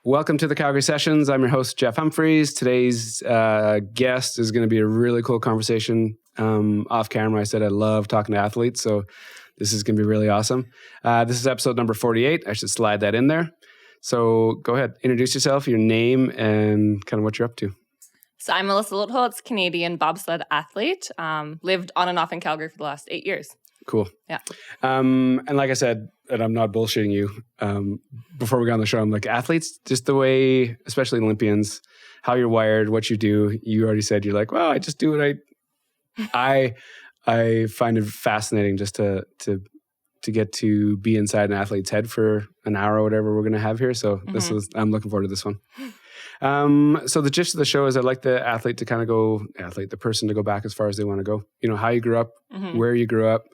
Welcome to the Calgary Sessions. I'm your host, Jeff Humphreys. Today's guest is going to be a really cool conversation. Off camera, I said I love talking to athletes, so this is going to be really awesome. This is episode number 48. I should slide that in there. So go ahead, introduce yourself, your name, and kind of what you're up to. So I'm Melissa Lotholz, Canadian bobsled athlete. Lived on and off in Calgary for the last 8 years. Cool. Yeah. And like I said, and I'm not bullshitting you, before we got on the show, I'm like, athletes, just the way, especially Olympians, how you're wired, what you do. You already said, you're like, well, I just do what I find it fascinating just to get to be inside an athlete's head for an hour or whatever we're going to have here. So I'm looking forward to this one. So the gist of the show is I'd like the the person to go back as far as they want to go. You know, how you grew up, where you grew up,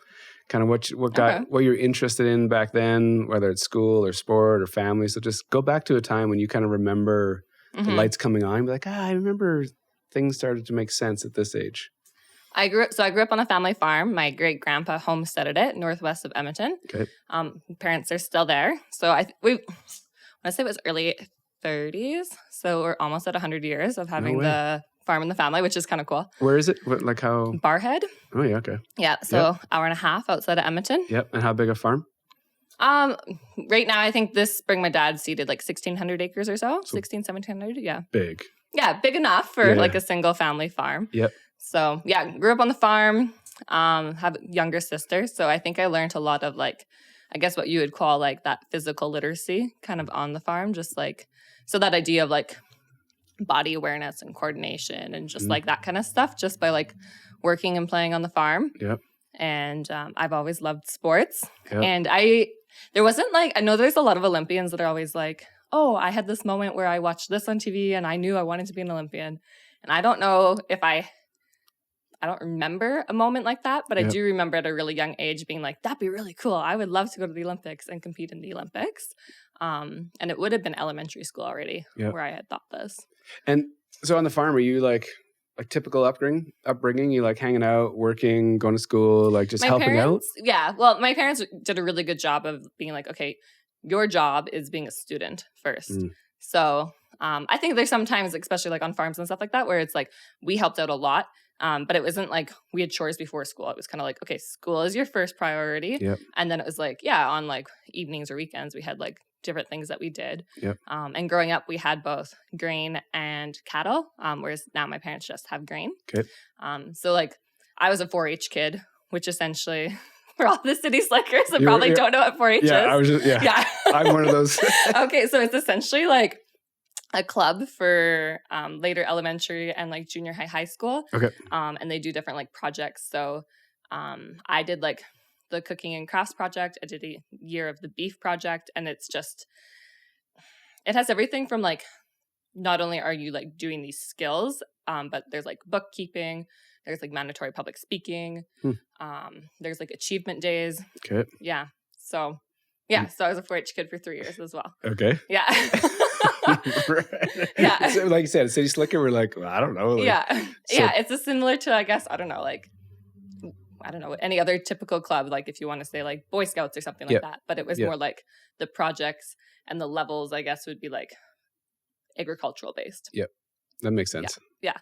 kind of what you're interested in back then, whether it's school or sport or family. So just go back to a time when you kind of remember the lights coming on and be like, I remember things started to make sense at this age. I grew up on a family farm. My great grandpa homesteaded it northwest of Edmonton. Okay. Parents are still there. So I want to say it was early 30s. So we're almost at 100 years of having the farm in the family, which is kind of cool. Where is it? Like how? Barhead. Oh yeah, okay. Yeah, so hour and a half outside of Edmonton. Yep. And how big a farm? Right now, I think this spring my dad seeded like 1,600 acres or so. 1,700, yeah. Big. Yeah, big enough for like a single family farm. Yep. So yeah, grew up on the farm, have a younger sister. So I think I learned a lot of like, I guess what you would call like that physical literacy kind of on the farm. Just like, so that idea of like body awareness and coordination and just like that kind of stuff just by like working and playing on the farm. Yep. And I've always loved sports. Yep. And there wasn't like, I know there's a lot of Olympians that are always like, oh, I had this moment where I watched this on TV and I knew I wanted to be an Olympian. And I don't know if I don't remember a moment like that, but I do remember at a really young age being like, that'd be really cool. I would love to go to the Olympics and compete in the Olympics. And it would have been elementary school already where I had thought this. And so on the farm, were you like typical upbringing? You like hanging out, working, going to school, like just helping out? Yeah. Well, my parents did a really good job of being like, okay, your job is being a student first. So I think there's sometimes, especially like on farms and stuff like that, where it's like we helped out a lot. But it wasn't like we had chores before school. It was kind of like, okay, school is your first priority. Yep. And then it was like, on like evenings or weekends, we had like different things that we did. Yep. And growing up, we had both grain and cattle, whereas now my parents just have grain. Okay. So like I was a 4-H kid, which essentially for all the city slickers that probably don't know what 4-H is. Yeah. I'm one of those. Okay. So it's essentially like a club for later elementary and like junior high school. Okay. And they do different like projects. So I did like the cooking and crafts project. I did a year of the beef project. And it has everything from like, not only are you like doing these skills, but there's like bookkeeping, there's like mandatory public speaking. There's like achievement days. Okay. Yeah. So so I was a 4-H kid for 3 years as well. Okay. Yeah. Right. Yeah. So like you said, City Slicker, we're like, well, I don't know. Like, It's similar to, I guess, any other typical club, like if you want to say like Boy Scouts or something like that. But it was more like the projects and the levels, I guess, would be like agricultural based. Yep. That makes sense. Yeah.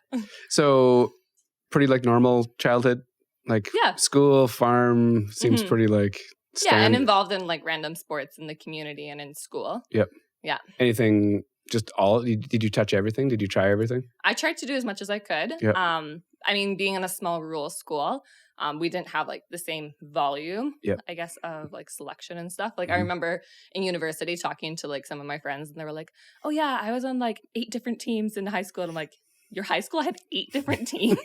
So pretty like normal childhood, like school, farm, seems pretty like standard. And involved in like random sports in the community and in school. Yep. Yeah. Anything, did you touch everything? Did you try everything? I tried to do as much as I could. Yep. I mean, being in a small rural school, we didn't have like the same volume, I guess, of like selection and stuff. Like I remember in university talking to like some of my friends and they were like, oh yeah, I was on like 8 different teams in high school. And I'm like, your high school had 8 different teams?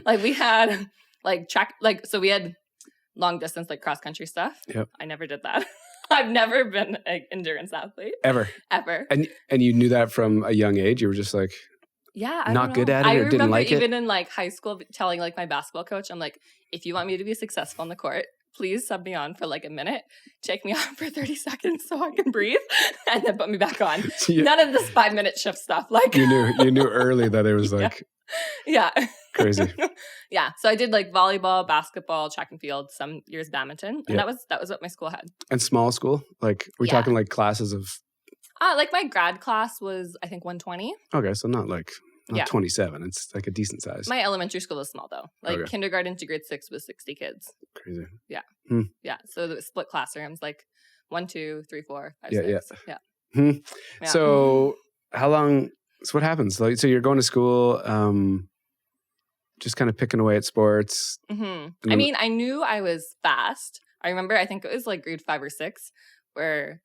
Like we had like track, like, so we had long distance, like cross country stuff. Yep. I never did that. I've never been an endurance athlete. Ever. And you knew that from a young age? You were just like, not good at it or didn't like it? I remember even in like high school telling like my basketball coach, I'm like, if you want me to be successful on the court, please sub me on for like a minute, take me off for 30 seconds so I can breathe, and then put me back on. None of this 5-minute shift stuff. Like you knew early that it was like crazy. Yeah. So I did like volleyball, basketball, track and field, some years badminton. And that was what my school had. And small school? Like we're talking like classes of Like my grad class was, I think, 120. Okay, so not 27. It's like a decent size. My elementary school is small though. Like kindergarten to grade 6 was 60 kids. Crazy. Yeah. Yeah. So the split classrooms, like 1, 2, 3, 4, 5, 6. Yeah. Yeah. So how long? So what happens? Like, so you're going to school, just kind of picking away at sports. Mm-hmm. I mean, I knew I was fast. I remember, I think it was like grade 5 or 6, where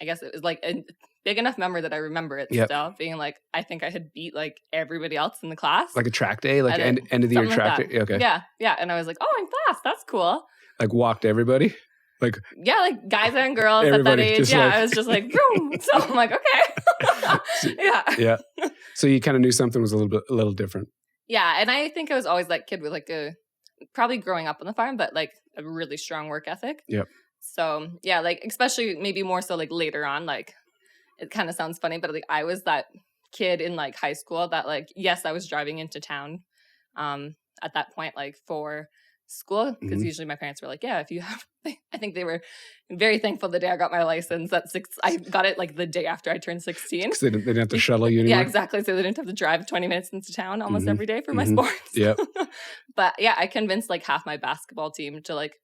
I guess it was like a big enough memory that I remember it still being like, I think I had beat like everybody else in the class. Like a track day, like end of the year track day. Okay. Yeah. Yeah. And I was like, oh, I'm fast. That's cool. Like walked everybody? Like guys and girls at that age. Yeah. I was just like, boom. So I'm like, okay. Yeah. So you kind of knew something was a little different. Yeah. And I think I was always that kid with like probably growing up on the farm, but like a really strong work ethic. Yep. So yeah, like especially maybe more so like later on, like it kind of sounds funny, but like I was that kid in like high school that like, yes, I was driving into town at that point, like for school, because usually my parents were like, yeah, if you have, I think they were very thankful the day I got my license at 6. I got it like the day after I turned 16. Because they didn't have to shuttle you anymore. Yeah, exactly. So they didn't have to drive 20 minutes into town almost every day for my sports. Yeah. But yeah, I convinced like half my basketball team to like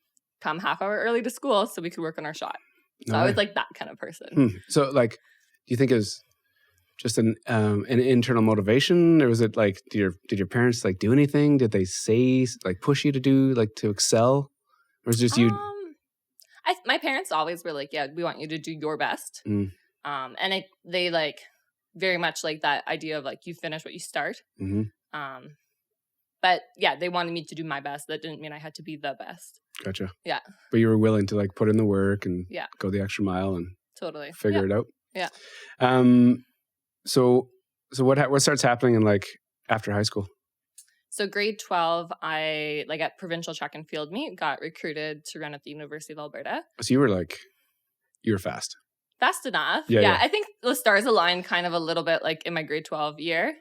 come half hour early to school so we could work on our shot. So I was like that kind of person. So like, do you think it was just an internal motivation, or was it like, did your parents like do anything? Did they say like push you to do like to excel, or was it just you? My parents always were like, yeah, we want you to do your best. And they like very much like that idea of like you finish what you start. But yeah, they wanted me to do my best. That didn't mean I had to be the best. Gotcha. Yeah. But you were willing to like put in the work and go the extra mile and totally figure it out. Yeah. So what starts happening in like after high school? So grade 12, I like at provincial track and field meet got recruited to run at the University of Alberta. So you were fast. Fast enough. Yeah. I think the stars aligned kind of a little bit like in my grade 12 year.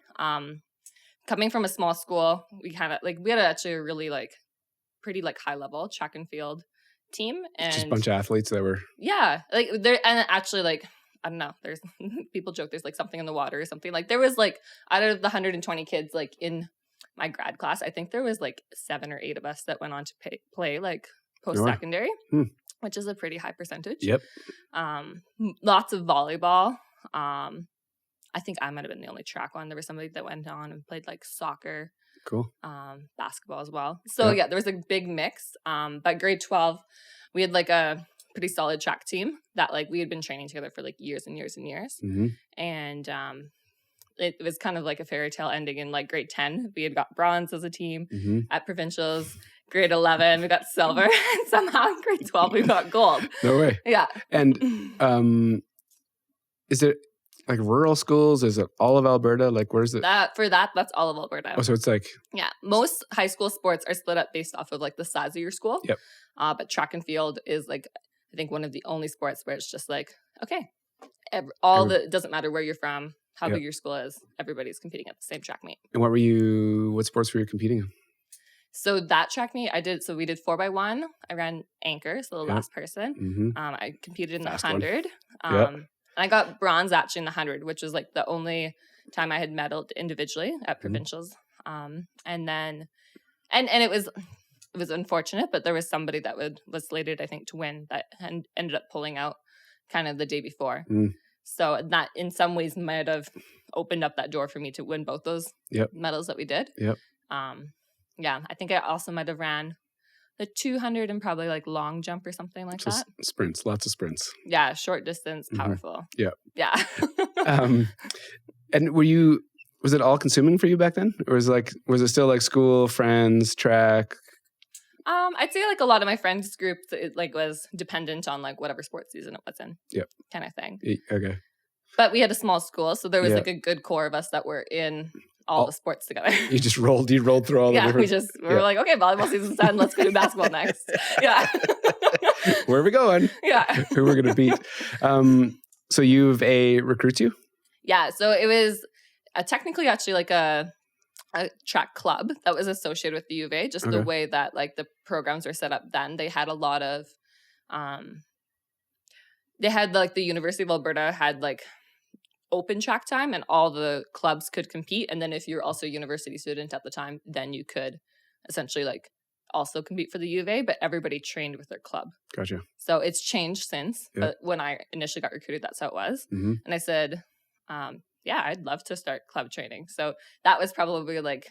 Coming from a small school, we had actually a really like pretty like high level track and field team, and just a bunch of athletes that were like there. And actually like I don't know, there's people joke there's like something in the water or something. Like there was like out of the 120 kids like in my grad class, I think there was like 7 or 8 of us that went on to play like post-secondary, which is a pretty high percentage. Yep. Lots of volleyball. I think I might have been the only track one. There was somebody that went on and played like soccer. Cool. Basketball as well. So yeah, there was a big mix. But grade 12, we had like a pretty solid track team that like we had been training together for like years and years and years. And it was kind of like a fairy tale ending in like grade 10. We had got bronze as a team at provincials. Grade 11, we got silver. And somehow in grade 12, we got gold. No way. Yeah. And is it like rural schools? Is it all of Alberta? Like where's it? That's all of Alberta. Oh, so it's like... Yeah. Most high school sports are split up based off of like the size of your school. Yep. But track and field is like, I think one of the only sports where it's just like, okay, it doesn't matter where you're from, how big your school is, everybody's competing at the same track meet. And what sports were you competing in? So that track meet we did 4x1. I ran anchor, so the last person. I competed in the 100. And I got bronze actually in the 100, which was like the only time I had medaled individually at provincials. And then, and it was unfortunate, but there was somebody that was slated, I think, to win that ended up pulling out kind of the day before. So that in some ways might have opened up that door for me to win both those medals that we did. Yeah, I think I also might have ran the 200 and probably like long jump or something like that. Sprints, lots of sprints. Yeah, short distance, powerful. Yeah. And was it all consuming for you back then? Or was it still like school, friends, track? I'd say like a lot of my friends group, it like was dependent on like whatever sports season it was in. Kind of thing. Okay. But we had a small school, so there was like a good core of us that were in all the sports together. You rolled through all the different... we were like, okay, volleyball season's done. Let's go do basketball next. Yeah. Where are we going? Yeah. Who we're going to beat. So U of A recruits you? Yeah. So it was technically actually like a track club that was associated with the U of A, just the way that like the programs were set up then. They had a lot of they had like the University of Alberta had like open track time and all the clubs could compete. And then if you're also a university student at the time, then you could essentially like also compete for the U of A, but everybody trained with their club. Gotcha. So it's changed since, Yeah. but when I initially got recruited, that's how it was. Mm-hmm. And I said, yeah, I'd love to start club training. So that was probably like,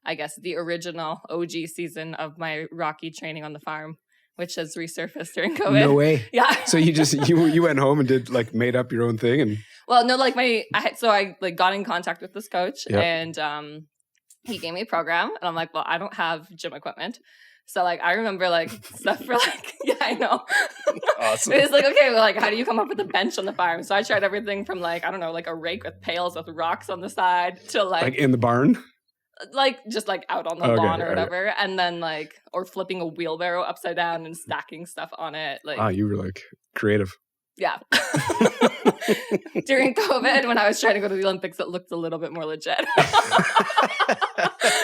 I guess, the original OG season of my Rocky training on the farm, which has resurfaced during COVID. No way. Yeah. So you went home and did like made up your own thing and. Well, no, like I like got in contact with this coach and he gave me a program and I'm like, well, I don't have gym equipment. So like, I remember like stuff for like, yeah, I know. Awesome. It was like, okay, well, like how do you come up with a bench on the farm? So I tried everything from like, I don't know, like a rake with pails with rocks on the side to like in the barn? Like just like out on the lawn or whatever. Okay. And then like, or flipping a wheelbarrow upside down and stacking stuff on it. Like, you were like creative. Yeah. During COVID, when I was trying to go to the Olympics, it looked a little bit more legit.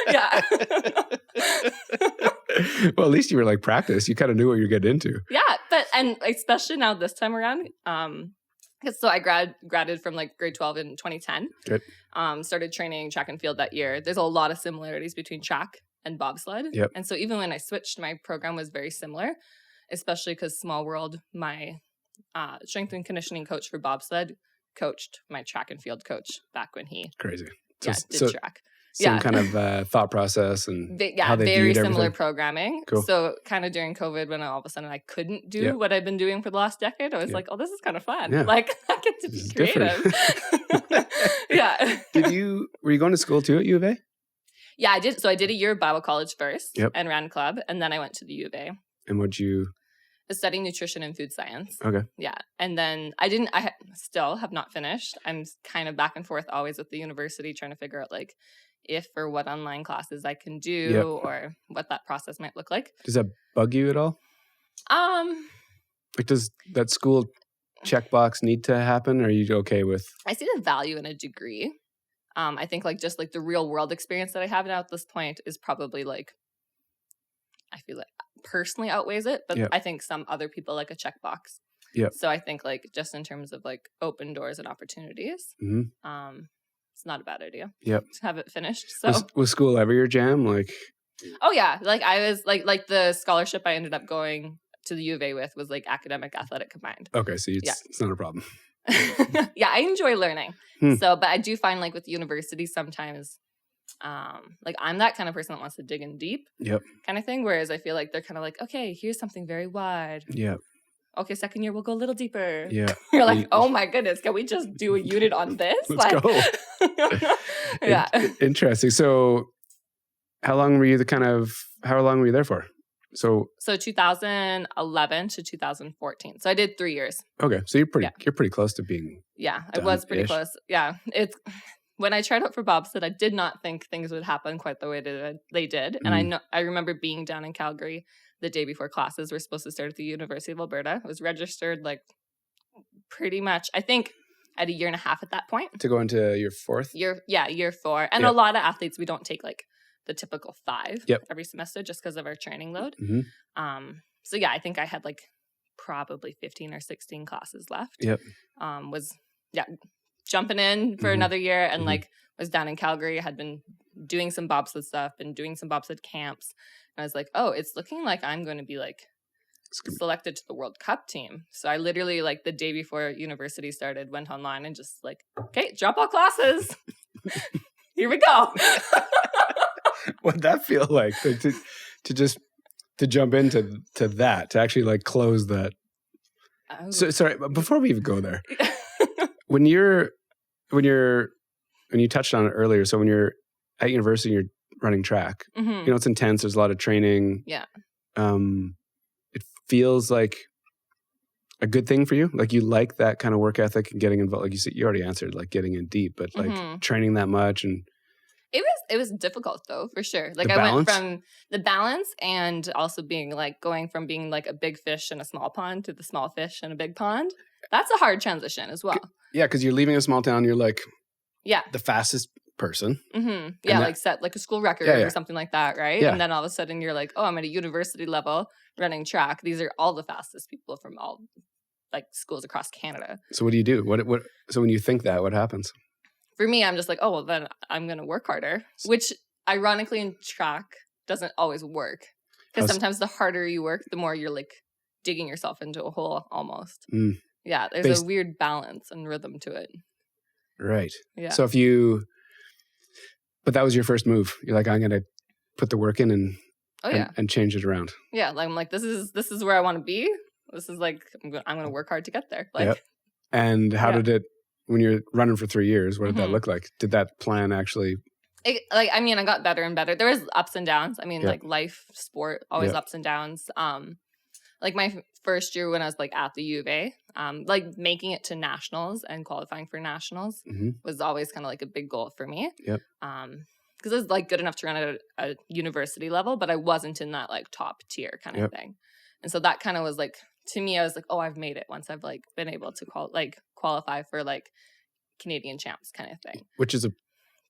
Yeah. Well, at least you were like practiced. You kind of knew what you're getting into. Yeah, and especially now this time around, so I graduated from like grade 12 in 2010. Good. Started training track and field that year. There's a lot of similarities between track and bobsled. Yep. And so even when I switched, my program was very similar, especially because Small World, my strength and conditioning coach for bobsled coached my track and field coach back when he did track. Same kind of thought process and how they very viewed similar everything. Programming. Cool. So kind of during COVID when all of a sudden I couldn't do what I've been doing for the last decade, I was like, oh, this is kind of fun. Yeah. Like I get to be creative. Yeah. Were you going to school too at U of A? Yeah, I did. So I did a year of Bible college first and ran club, and then I went to the U of A. And what'd you... I was studying nutrition and food science. Okay. Yeah. And then I still have not finished. I'm kind of back and forth always with the university trying to figure out like if or what online classes I can do or what that process might look like. Does that bug you at all? Like does that school checkbox need to happen? Or are you okay with? I see the value in a degree. I think like just like the real world experience that I have now at this point is probably like, I feel like personally outweighs it, but I think some other people like a checkbox. Yeah. So I think like just in terms of like open doors and opportunities, it's not a bad idea. Yep. To have it finished. So was school ever your jam? Like, oh yeah, like I was like the scholarship I ended up going to the U of A with was like academic athletic combined. Okay, so it's not a problem. Yeah, I enjoy learning. So, but I do find like with university sometimes. Like I'm that kind of person that wants to dig in deep kind of thing, whereas I feel like they're kind of like, okay, here's something very wide. Okay, second year we'll go a little deeper. You're like, oh my goodness, can we just do a unit on this? Let's go. Yeah. Interesting. So how long were you there for? So 2011 to 2014. So I did 3 years. Okay. So you're pretty close to being I was pretty close. Yeah. When I tried out for bobsled, I did not think things would happen quite the way they did. And I remember being down in Calgary the day before classes were supposed to start at the University of Alberta. I was registered like pretty much, I think, at a year and a half at that point. To go into your fourth? Year 4. And a lot of athletes, we don't take like the typical 5 every semester just because of our training load. So yeah, I think I had like probably 15 or 16 classes left. Jumping in for another year and like was down in Calgary. I had been doing some bobsled stuff, been doing some bobsled camps. And I was like, oh, it's looking like I'm going to be like selected to the World Cup team. So I literally like the day before university started, went online and just like, okay, drop all classes. Here we go. What'd that feel like to jump into that, to actually like close that? So sorry, before we even go there, when you touched on it earlier, so when you're at university, you're running track, it's intense. There's a lot of training. Yeah. It feels like a good thing for you. Like you like that kind of work ethic and getting involved. Like you said, you already answered, like getting in deep, but like training that much and. It was difficult though, for sure. Like I went from the balance and also going from being like a big fish in a small pond to the small fish in a big pond. That's a hard transition as well. Yeah, because you're leaving a small town. You're like the fastest person. Yeah, like set like a school record or something like that, right? Yeah. And then all of a sudden you're like, oh, I'm at a university level running track. These are all the fastest people from all like schools across Canada. So what do you do? What? So when you think that, what happens? For me, I'm just like, oh, well, then I'm going to work harder, which ironically in track doesn't always work. Because sometimes the harder you work, the more you're like digging yourself into a hole almost. Yeah, there's a weird balance and rhythm to it. Right. Yeah. So but that was your first move. You're like, I'm going to put the work in and change it around. Yeah, I'm like, this is where I want to be. This is like, I'm going to work hard to get there. Like, And how did it, when you're running for 3 years, what did that look like? Did that plan actually? I got better and better. There was ups and downs. I mean, like life, sport, always ups and downs. Like my first year when I was like at the U of A, like making it to nationals and qualifying for nationals was always kind of like a big goal for me. Yep. Because I was like good enough to run at a university level, but I wasn't in that like top tier kind of thing. And so that kind of was like, to me, I was like, oh, I've made it once I've like been able to qualify for like Canadian champs kind of thing. Which is a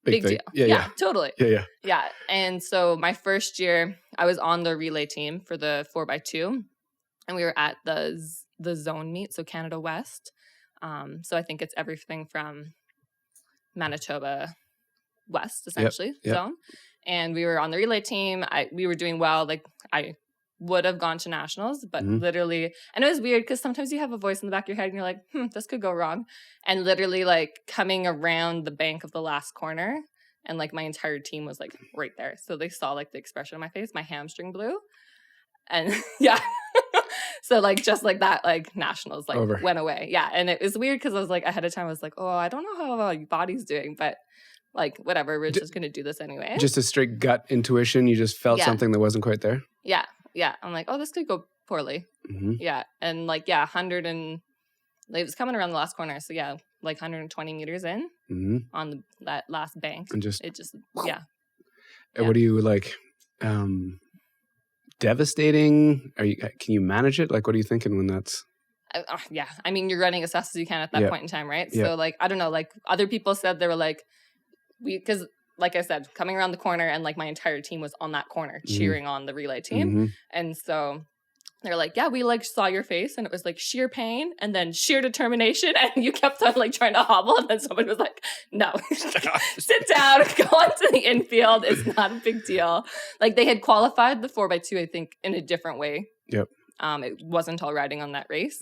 big deal. Yeah, totally. Yeah. And so my first year, I was on the relay team for the 4x2, and we were at the zone meet, so Canada West. So I think it's everything from Manitoba West, essentially, zone. And we were on the relay team. We were doing well. Like I would have gone to nationals, but literally, and it was weird because sometimes you have a voice in the back of your head and you're like, this could go wrong. And literally like coming around the bank of the last corner, and like my entire team was like right there. So they saw like the expression on my face, my hamstring blew. And so like just like that, like nationals like went away. Yeah. And it was weird because I was like ahead of time, I was like, oh, I don't know how my body's doing, but like whatever, we're just gonna do this anyway. Just a straight gut intuition. You just felt something that wasn't quite there. Yeah. I'm like, oh, this could go poorly. Yeah. And like, 100 and it was coming around the last corner. So yeah, like 120 meters in on that last bank. And what do you like? Devastating? Can you manage it? Like, what are you thinking when that's? Yeah. I mean, you're running as fast as you can at that point in time, right? So like, I don't know, like other people said they were like, because like I said, coming around the corner and like my entire team was on that corner cheering on the relay team. And so they're like, yeah, we like saw your face and it was like sheer pain and then sheer determination. And you kept on like trying to hobble. And then somebody was like, no, sit down, go onto the infield. It's not a big deal. Like they had qualified the 4x2, I think, in a different way. Yep. It wasn't all riding on that race,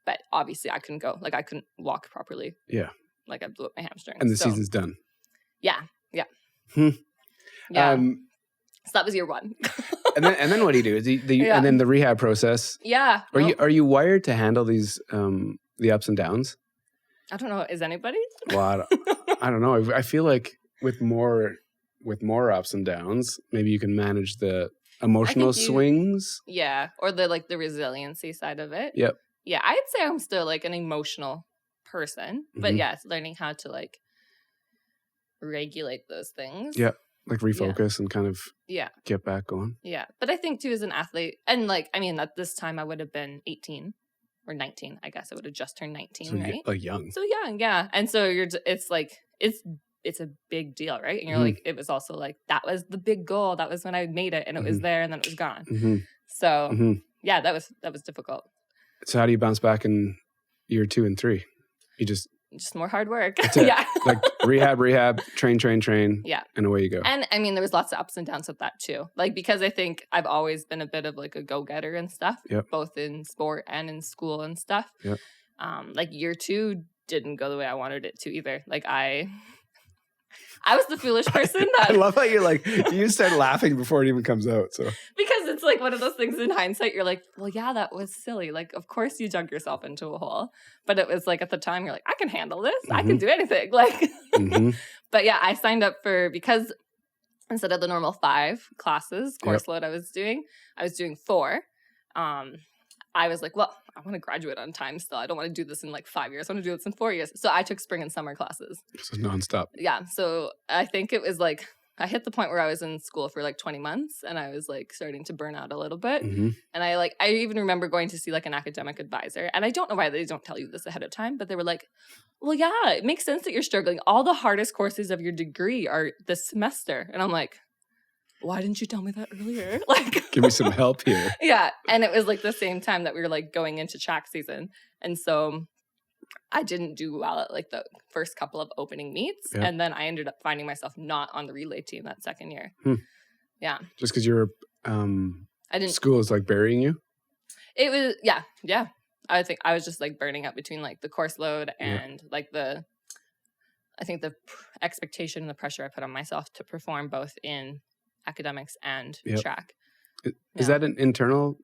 but obviously I couldn't go. Like I couldn't walk properly. Yeah. Like I blew up my hamstring. And the season's done. Yeah. Yeah. So that was year one. and then what do you do? And then the rehab process. Yeah. Are you wired to handle these the ups and downs? I don't know. Is anybody? Well, I don't know. I feel like with more ups and downs, maybe you can manage the emotional swings. Yeah, or the resiliency side of it. Yep. Yeah, I'd say I'm still like an emotional person, but it's learning how to like regulate those things. Yeah. Like refocus and kind of get back going. Yeah. But I think too as an athlete, and like, I mean, at this time I would have been 18 or 19. I guess I would have just turned 19, so right? Like young. So young, yeah. And so it's like, it's a big deal, right? And you're like, it was also like, that was the big goal. That was when I made it and it was there and then it was gone. So yeah, that was difficult. So how do you bounce back in year 2 and 3? You just more hard work. Yeah. Like rehab, train. Yeah. And away you go. And I mean, there was lots of ups and downs with that too. Like, because I think I've always been a bit of like a go-getter and stuff, both in sport and in school and stuff. Yep. Like year 2 didn't go the way I wanted it to either. Like I was the foolish person that... I love how you're like, you start laughing before it even comes out. So because it's like one of those things in hindsight, you're like, well, yeah, that was silly. Like, of course you dug yourself into a hole. But it was like at the time, you're like, I can handle this. I can do anything. Like, but yeah, I signed up because instead of the normal 5 classes, course load I was doing 4. I was like, well, I want to graduate on time still. I don't want to do this in like 5 years. I want to do this in 4 years. So I took spring and summer classes. So nonstop. Yeah. So I think it was like, I hit the point where I was in school for like 20 months and I was like starting to burn out a little bit. And I even remember going to see like an academic advisor. And I don't know why they don't tell you this ahead of time, but they were like, well, yeah, it makes sense that you're struggling. All the hardest courses of your degree are this semester. And I'm like, why didn't you tell me that earlier? Like, give me some help here. Yeah. And it was like the same time that we were like going into track season. And so I didn't do well at like the first couple of opening meets. Yeah. And then I ended up finding myself not on the relay team that second year. Yeah. Just because you're school is like burying you? It was, yeah. I think I was just like burning up between like the course load and like the expectation and the pressure I put on myself to perform both in academics and track. Is that an internal,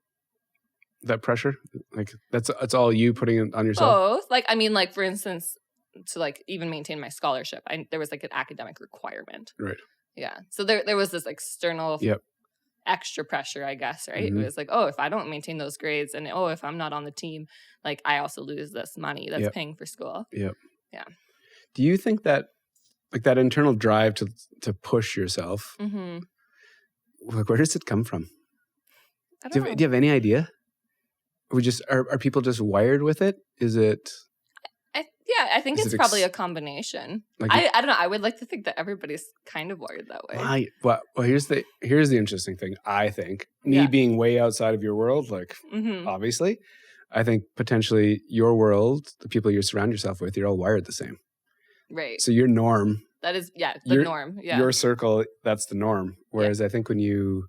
that pressure? Like it's all you putting it on yourself? Both. Like, I mean, like for instance, to like even maintain my scholarship, there was like an academic requirement. Right. Yeah. So there was this external extra pressure, I guess, right? Mm-hmm. It was like, oh, if I don't maintain those grades and if I'm not on the team, like I also lose this money that's paying for school. Yep. Yeah. Do you think that like that internal drive to push yourself, like where does it come from? Do you have any idea? Are people just wired with it? Is it? I think it's probably a combination. Like I don't know. I would like to think that everybody's kind of wired that way. Well, here's the interesting thing. I think me being way outside of your world, like obviously, I think potentially your world, the people you surround yourself with, you're all wired the same. Right. So your norm. That is the norm. Yeah. Your circle, that's the norm. Whereas I think when you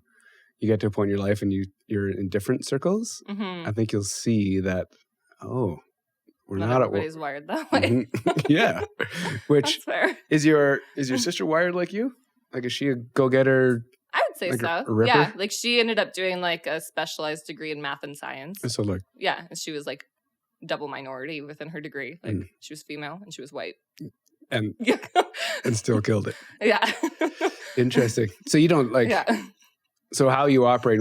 get to a point in your life and you're in different circles, I think you'll see that we're not everybody's wired that way. Yeah. Which that's fair. Is your sister wired like you? Like is she a go-getter? I would say like so. A ripper? Yeah. Like she ended up doing like a specialized degree in math and science. So like and she was like double minority within her degree. Like she was female and she was white. And and still killed it. Yeah. Interesting. So you don't like so how you operate,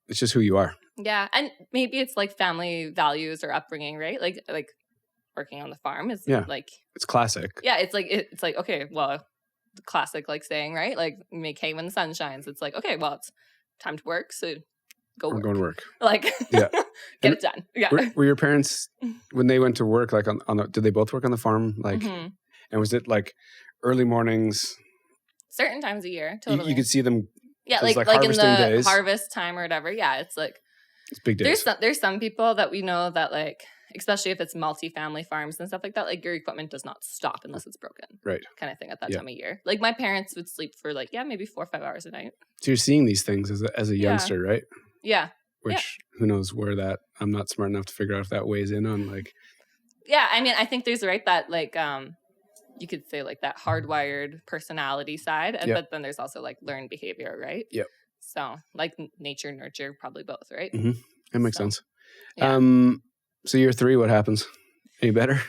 it's just who you are. Yeah, and maybe it's like family values or upbringing, right? Like working on the farm is like it's classic. Yeah, it's like okay, well, the classic like saying, right? Like make hay when the sun shines. It's like okay, well, it's time to work, so I'm going to work. Like get it done. Yeah. Were your parents when they went to work like on the? Did they both work on the farm? Like, and was it like early mornings? Certain times a year, totally. You could see them. Yeah, like in the days. Harvest time or whatever. Yeah, it's like it's big days. There's some people that we know that like, especially if it's multi-family farms and stuff like that, like your equipment does not stop unless it's broken. Right. Kind of thing at that time of year. Like my parents would sleep for like maybe 4 or 5 hours a night. So you're seeing these things as a youngster, right? Yeah. Which who knows where that I'm not smart enough to figure out if that weighs in on like. Yeah, I mean, I think there's that like you could say like that hardwired personality side, but then there's also like learned behavior, right? Yep. So like nature, nurture, probably both, right? Mm-hmm. That makes sense. Yeah. So year 3, what happens? Any better?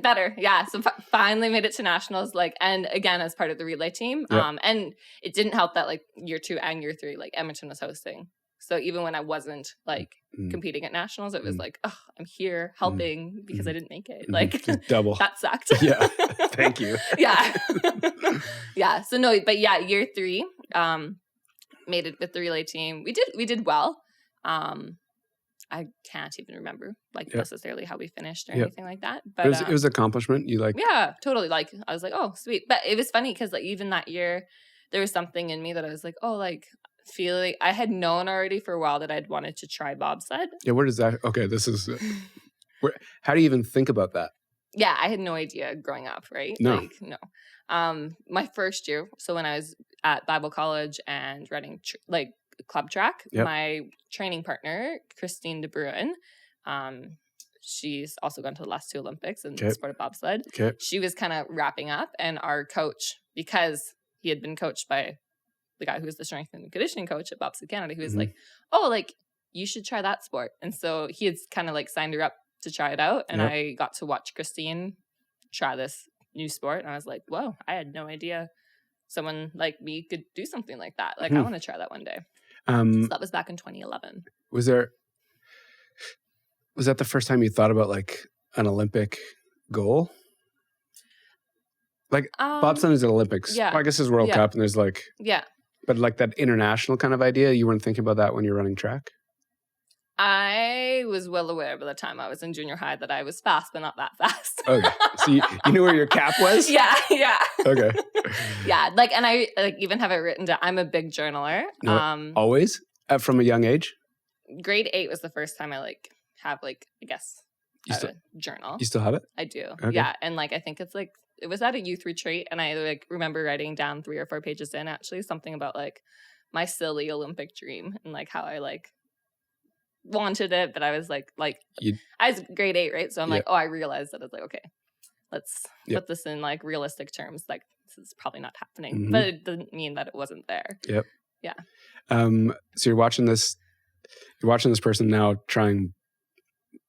Better, yeah. So finally made it to nationals, like, and again as part of the relay team. And it didn't help that like year 2 and year 3, like Edmonton was hosting. So even when I wasn't like competing at nationals, it was like, oh, I'm here helping because I didn't make it. Like just double. That sucked. Yeah. Thank you. Yeah. Yeah. So no, but yeah, year 3, made it with the relay team. We did well. I can't even remember like necessarily how we finished or anything like that. But it was an accomplishment. You like totally. Like I was like, oh sweet. But it was funny because like even that year there was something in me that I was like, oh, like feeling I had known already for a while that I'd wanted to try bobsled. Yeah, where does that this is how do you even think about that? Yeah, I had no idea growing up, right? No. Like, no. My first year, so when I was at Bible college and running club track, my training partner, Christine de Bruin, she's also gone to the last 2 Olympics in the sport of bobsled. Okay. She was kind of wrapping up, and our coach, because he had been coached by the guy who was the strength and conditioning coach at Bobsled Canada, he was like, oh, like, you should try that sport. And so he had kind of like signed her up to try it out, and I got to watch Christine try this new sport, and I was like, whoa, I had no idea someone like me could do something like that. Like, I want to try that one day. So that was back in 2011. Was that the first time you thought about like an Olympic goal? Like bobsled is an Olympics. Yeah. Well, I guess there's World Cup and there's like but like that international kind of idea, you weren't thinking about that when you're running track? I was well aware by the time I was in junior high that I was fast, but not that fast. Okay. So you knew where your cap was? Yeah. Okay. Yeah. Like, and I like even have it written down. I'm a big journaler. No, always? From a young age? Grade 8 was the first time I like have like, I guess, a journal. You still have it? I do. Okay. Yeah. And like, I think it's like, it was at a youth retreat, and I like remember writing down 3 or 4 pages in actually something about like my silly Olympic dream and like how I like wanted it, but I was like I was grade 8, right? So I'm like, I realized that I was like, okay, let's put this in like realistic terms. Like, this is probably not happening, but it doesn't mean that it wasn't there. Yep. Yeah. So you're watching this person now trying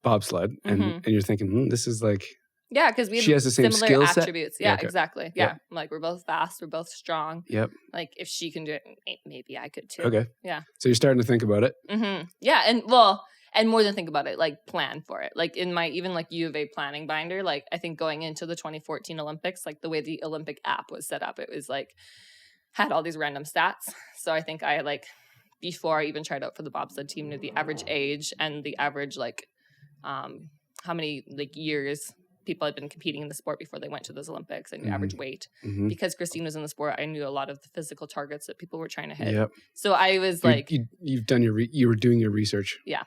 bobsled, and you're thinking, this is like, yeah, because we have she has the same similar skill attributes. set. Yeah, Okay. exactly. Yeah. Yep. Like, we're both fast, we're both strong. Yep. Like, if she can do it, maybe I could too. Okay. Yeah. So you're starting to think about it. Yeah, and more than think about it, like plan for it. Like in my even like U of A planning binder, like I think going into the 2014 Olympics, like the way the Olympic app was set up, it was like had all these random stats. So I think I like before I even tried out for the bobsled team, knew the average age and the average like how many like years people had been competing in the sport before they went to those Olympics, and average weight. Because Christine was in the sport, I knew a lot of the physical targets that people were trying to hit. Yep. So I was like, you've done you were doing your research. Yeah.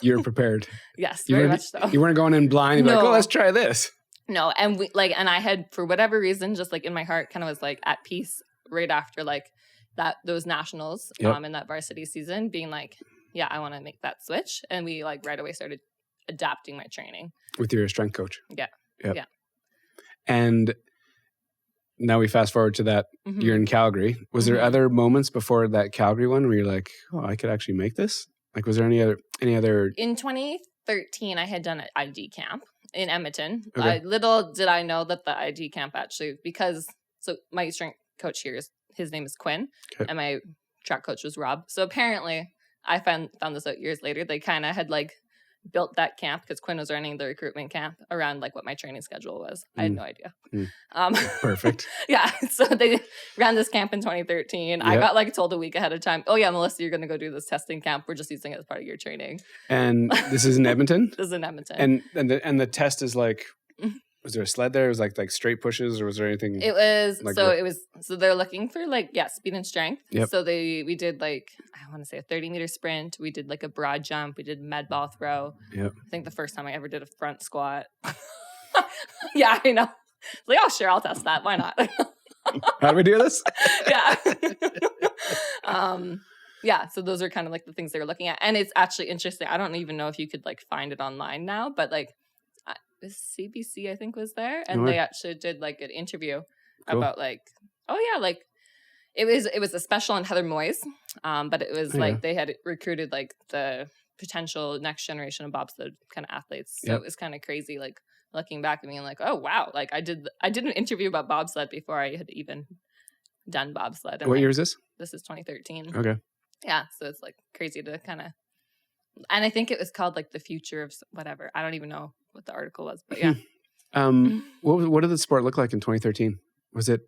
You were prepared. Yes, very much so. You weren't going in blind. You're like, oh, let's try this. No, and and I had, for whatever reason, just like in my heart, kind of was like at peace right after like those nationals in that varsity season, being like, yeah, I want to make that switch, and we like right away started adapting my training with your strength coach. Yeah. Yep. Yeah. And now we fast forward to that. You're in Calgary. Was there other moments before that Calgary one where you're like, oh, I could actually make this? Like, was there any other? In 2013, I had done an ID camp in Edmonton. Okay. Little did I know that the ID camp actually, because so my strength coach here his name is Quinn, and my track coach was Rob. So apparently, I found this out years later. They kind of had like built that camp because Quinn was running the recruitment camp around like what my training schedule was. I had no idea. Perfect. Yeah. So they ran this camp in 2013. Yep. I got like told a week ahead of time, oh yeah, Melissa, you're going to go do this testing camp. We're just using it as part of your training. And this is in Edmonton? This is in Edmonton. And the test is like, was there a sled there? It was like straight pushes, or was there anything? It was like so they're looking for like speed and strength. Yep. So we did like, I want to say a 30-meter sprint. We did like a broad jump. We did med ball throw. Yep. I think the first time I ever did a front squat. Yeah, I know. Like, oh sure, I'll test that. Why not? How do we do this? Yeah. Yeah. So those are kind of like the things they were looking at, and it's actually interesting. I don't even know if you could like find it online now, but like. CBC I think was there, and they actually did like an interview about like, oh yeah, like it was a special on Heather Moyes, but it was like they had recruited like the potential next generation of bobsled kind of athletes. So it was kind of crazy, like looking back and being like, oh wow, like I did an interview about bobsled before I had even done bobsled. And what year is this? This is 2013. Okay. Yeah, so it's like crazy to kind of, and I think it was called like the future of whatever. I don't even know what the article was, but yeah. What did the sport look like in 2013? Was it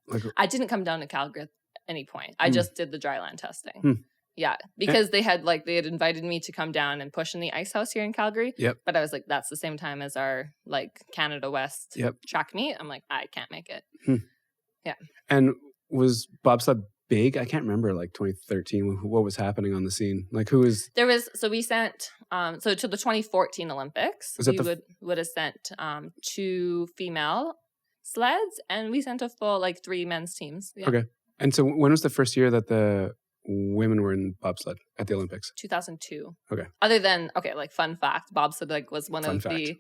like I didn't come down to Calgary at any point. I just did the dryland testing. Yeah, because they had invited me to come down and push in the ice house here in Calgary. Yep. But I was like, that's the same time as our like Canada West track meet. I'm like, I can't make it. Yeah. And was bobsled big? I can't remember like 2013 what was happening on the scene. Like who was there was so we sent so to the 2014 Olympics we would have sent 2 female sleds, and we sent a full like 3 men's teams. Okay. And so when was the first year that the women were in bobsled at the Olympics? 2002. Okay. Other than like fun fact, bobsled like was one of the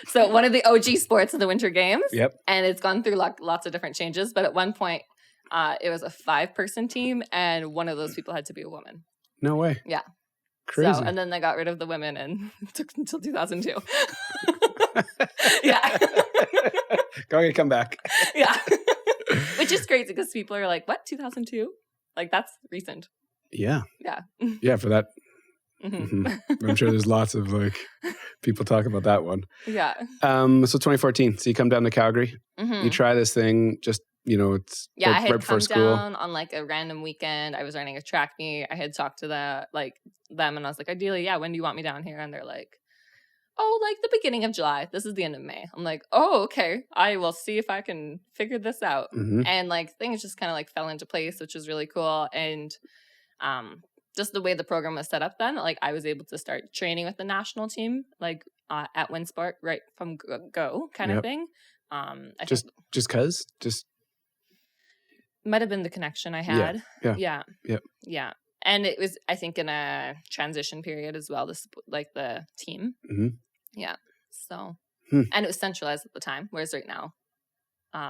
so one of the OG sports of the Winter Games. Yep. And it's gone through lots of different changes, but at one point it was a 5-person team, and one of those people had to be a woman. No way. Yeah. Crazy. So, and then they got rid of the women, and it took until 2002. Yeah. Going to come back. Yeah. Which is crazy because people are like, what, 2002? Like, that's recent. Yeah. Yeah. Yeah, for that. I'm sure there's lots of like people talk about that one. Yeah. So 2014. So you come down to Calgary. You try this thing. Just it's I had come down on like a random weekend. I was running a track meet. I had talked to them, and I was like, ideally, when do you want me down here? And they're like, oh, like the beginning of July. This is the end of May. I'm like, oh, okay. I will see if I can figure this out. And like things just kind of like fell into place, which was really cool. And just the way the program was set up then, like I was able to start training with the national team, like at WinSport right from go kind of thing. Just might have been the connection I had. Yeah. And it was, I think, in a transition period as well, like the team. Mm-hmm. Yeah. So, and it was centralized at the time, whereas right now,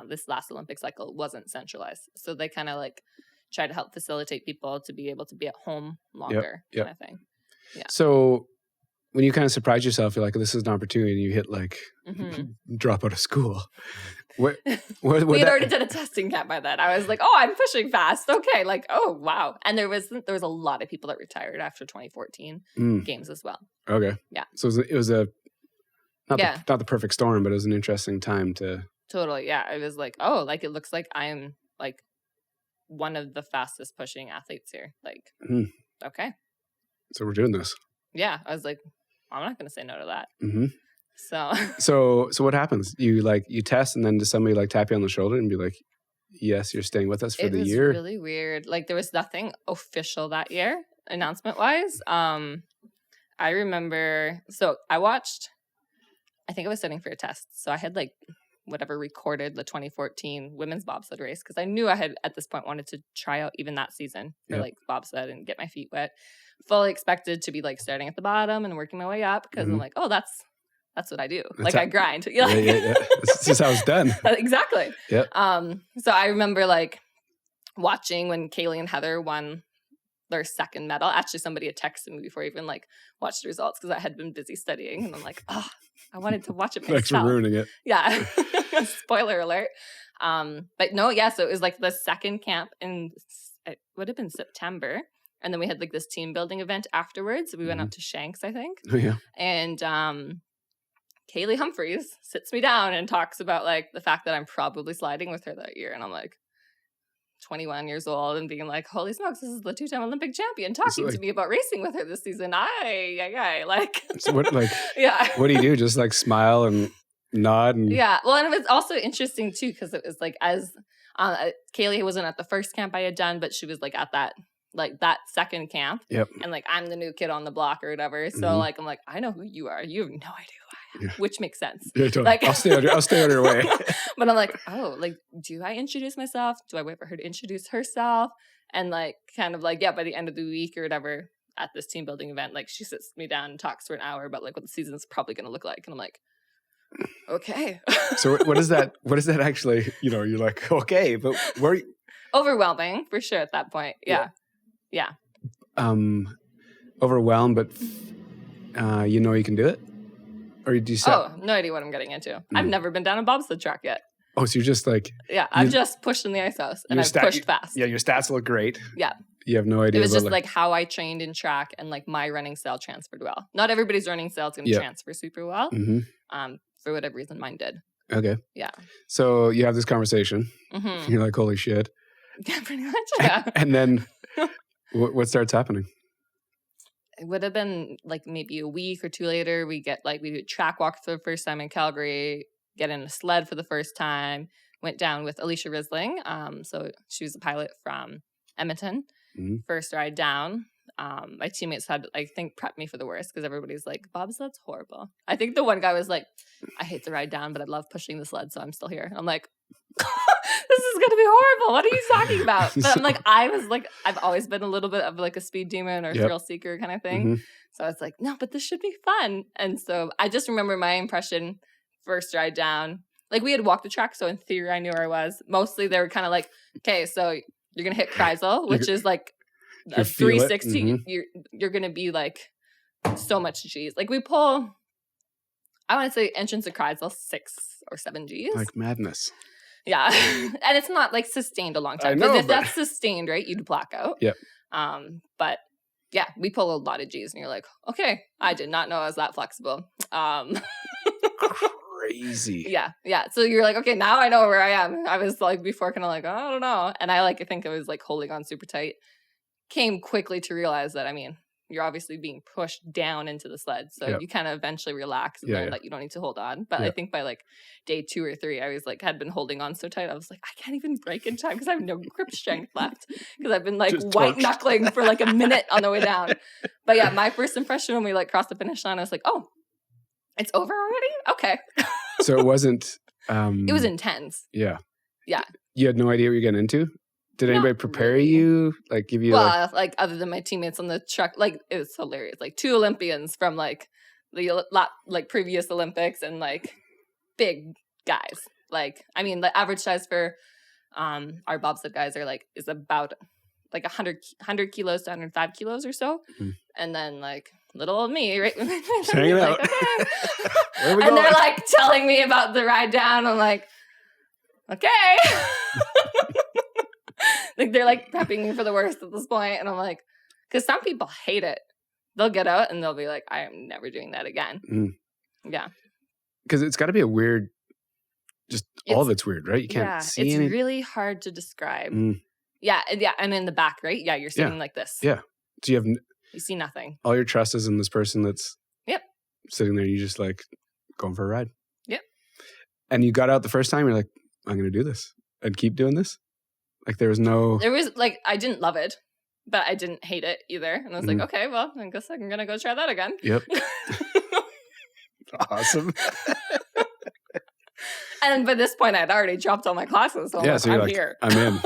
this last Olympic cycle wasn't centralized. So they kind of like try to help facilitate people to be able to be at home longer kind of thing. Yeah. So when you kind of surprise yourself, you're like, this is an opportunity, and you hit like drop out of school. We had already done a testing camp by then. I was like, oh, I'm pushing fast. Okay. Like, oh, wow. And there was a lot of people that retired after 2014 games as well. Okay. Yeah. So it was not the perfect storm, but it was an interesting time to. Totally. Yeah. It was like, oh, like it looks like I'm like one of the fastest pushing athletes here. Like, okay. So we're doing this. Yeah. I was like, I'm not going to say no to that. Mm-hmm. So what happens? You test, and then does somebody like tap you on the shoulder and be like, yes, you're staying with us for the year? It was really weird. Like there was nothing official that year, announcement wise. I remember, so I think I was studying for a test. So I had like recorded the 2014 women's bobsled race, because I knew I had at this point wanted to try out even that season for like bobsled and get my feet wet. Fully expected to be like starting at the bottom and working my way up, because I'm like, oh, that's what I do. I grind. Yeah. This is how it's done. Exactly. Yeah. So I remember like watching when Kaylee and Heather won their second medal. Actually, somebody had texted me before I even like watched the results, because I had been busy studying, and I'm like, oh, I wanted to watch it myself. Thanks for ruining it. Yeah. Spoiler alert. But no, yeah. So it was like the second camp it would have been September. And then we had like this team building event afterwards. We went up to Shanks, I think. Oh, yeah. And Kaylee Humphreys sits me down and talks about like the fact that I'm probably sliding with her that year. And I'm like 21 years old and being like, holy smokes, this is the 2-time Olympic champion talking to me about racing with her this season. Like. So what, like, yeah. What do you do? Just like smile and nod? And... Yeah. Well, and it was also interesting too, because it was like Kaylee wasn't at the first camp I had done, but she was like at that second camp. Yep. And like, I'm the new kid on the block or whatever. So like, I'm like, I know who you are. You have no idea who I am, which makes sense. Yeah, totally. Like, I'll stay on your way. But I'm like, oh, like, do I introduce myself? Do I wait for her to introduce herself? And like, kind of like, yeah, by the end of the week or whatever at this team building event, like she sits me down and talks for an hour about like what the season's probably going to look like. And I'm like, okay. So what is that actually, you're like, okay, but where are you? Overwhelming for sure at that point. Yeah. Overwhelmed, but you can do it? Or do you no idea what I'm getting into. I've never been down a bobsled track yet. Oh, so you're just like... Yeah, I've just pushed in the ice house, and I've pushed fast. Yeah, your stats look great. Yeah. You have no idea. It was just like how I trained in track, and like my running style transferred well. Not everybody's running style is going to transfer super well. Mm-hmm. For whatever reason, mine did. Okay. Yeah. So you have this conversation. Mm-hmm. You're like, holy shit. Yeah, pretty much, yeah. And then what starts happening? It would have been like maybe a week or two later. We did track walk for the first time in Calgary, get in a sled for the first time, went down with Alicia Risling. So she was a pilot from Edmonton. Mm-hmm. First ride down. My teammates had, I think, prepped me for the worst, because everybody's like, bobsled's horrible. I think the one guy was like, I hate the ride down, but I love pushing the sled, so I'm still here. I'm like, this is going to be horrible. What are you talking about? But I'm like, I've always been a little bit of like a speed demon or thrill seeker kind of thing. Mm-hmm. So I was like, no, but this should be fun. And so I just remember my impression first ride down. Like we had walked the track, so in theory I knew where I was. Mostly they were kind of like, okay, so you're going to hit Kreisel, which is like a 360. Mm-hmm. You're going to be like so much G's. Like we pull, I want to say entrance to Kreisel 6 or 7 G's. Like madness. Yeah. And it's not like sustained a long time. Because if that's sustained, right, you'd black out. Yep. But yeah, we pull a lot of G's and you're like, okay, I did not know I was that flexible. Crazy. Yeah. So you're like, okay, now I know where I am. I was like before kind of like, oh, I don't know. And I think I was like holding on super tight. Came quickly to realize that, I mean, you're obviously being pushed down into the sled. So you kind of eventually relax and learn that you don't need to hold on. But I think by like day 2 or 3, I was like, had been holding on so tight. I was like, I can't even break in time because I have no grip strength left because I've been like white knuckling for like a minute on the way down. But yeah, my first impression when we like crossed the finish line, I was like, oh, it's over already? Okay. So it wasn't... it was intense. Yeah. Yeah. You had no idea what you're getting into? Did anybody prepare you? Like give you like other than my teammates on the truck, like it was hilarious. Like 2 Olympians from like the previous Olympics and like big guys. Like, I mean, the average size for our bobsled guys is about like 100 kilos to 105 kilos or so. Mm-hmm. And then like little old me, right? Hanging out. Okay. And they're like telling me about the ride down. I'm like, okay. Like they're like prepping me for the worst at this point. And I'm like, because some people hate it. They'll get out and they'll be like, I am never doing that again. Mm. Yeah. Because it's got to be a weird, all of it's weird, right? You can't see it's any... really hard to describe. Mm. Yeah. And in the back, right? Yeah. You're sitting like this. Yeah. So you see nothing. All your trust is in this person that's sitting there. You just like going for a ride. Yep. And you got out the first time. You're like, I'm going to do this and keep doing this. Like there was like, I didn't love it, but I didn't hate it either. And I was like, okay, well, I guess I'm going to go try that again. Yep. Awesome. And by this point, I'd already dropped all my classes. So so I'm here. I'm in.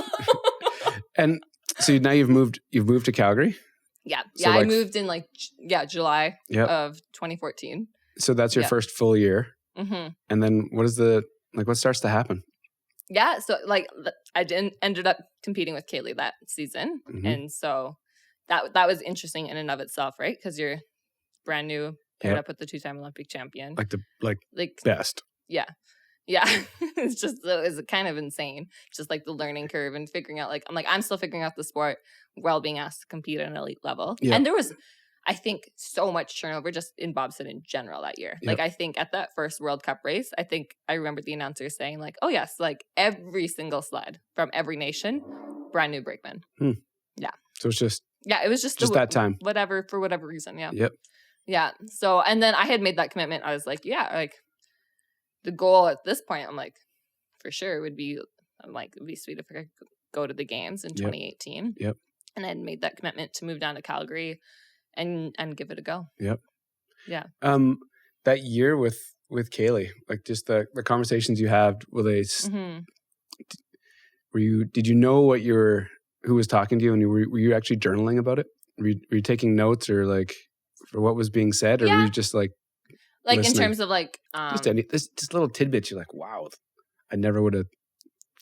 And so now you've moved to Calgary? Yeah. So I moved in July of 2014. So that's your first full year. Mm-hmm. And then what starts to happen? Yeah, so like I ended up competing with Kaylee that season, and so that was interesting in and of itself, right? Because you're brand new, paired up with the 2-time Olympic champion, like best. Yeah. It was kind of insane, just like the learning curve and figuring out. I'm still figuring out the sport while being asked to compete at an elite level, and there was, I think, so much turnover just in bobsled in general that year. Yep. Like, I think at that first World Cup race, I remember the announcer saying like, oh yes, like every single sled from every nation, brand new brakeman. Yeah. So it's just... Yeah, it was just that time. For whatever reason, yeah. Yep. Yeah. So, and then I had made that commitment. I was like, the goal at this point, I'm like, for sure it'd be sweet if I could go to the games in 2018. Yep. And I had made that commitment to move down to Calgary and give it a go. Yep. Yeah. That year with Kaylee, like just the conversations you had, did you know who was talking to you, and were you actually journaling about it? Were you taking notes or like for what was being said, or were you just like listening? In terms of like just little tidbits, you're like, wow, I never would have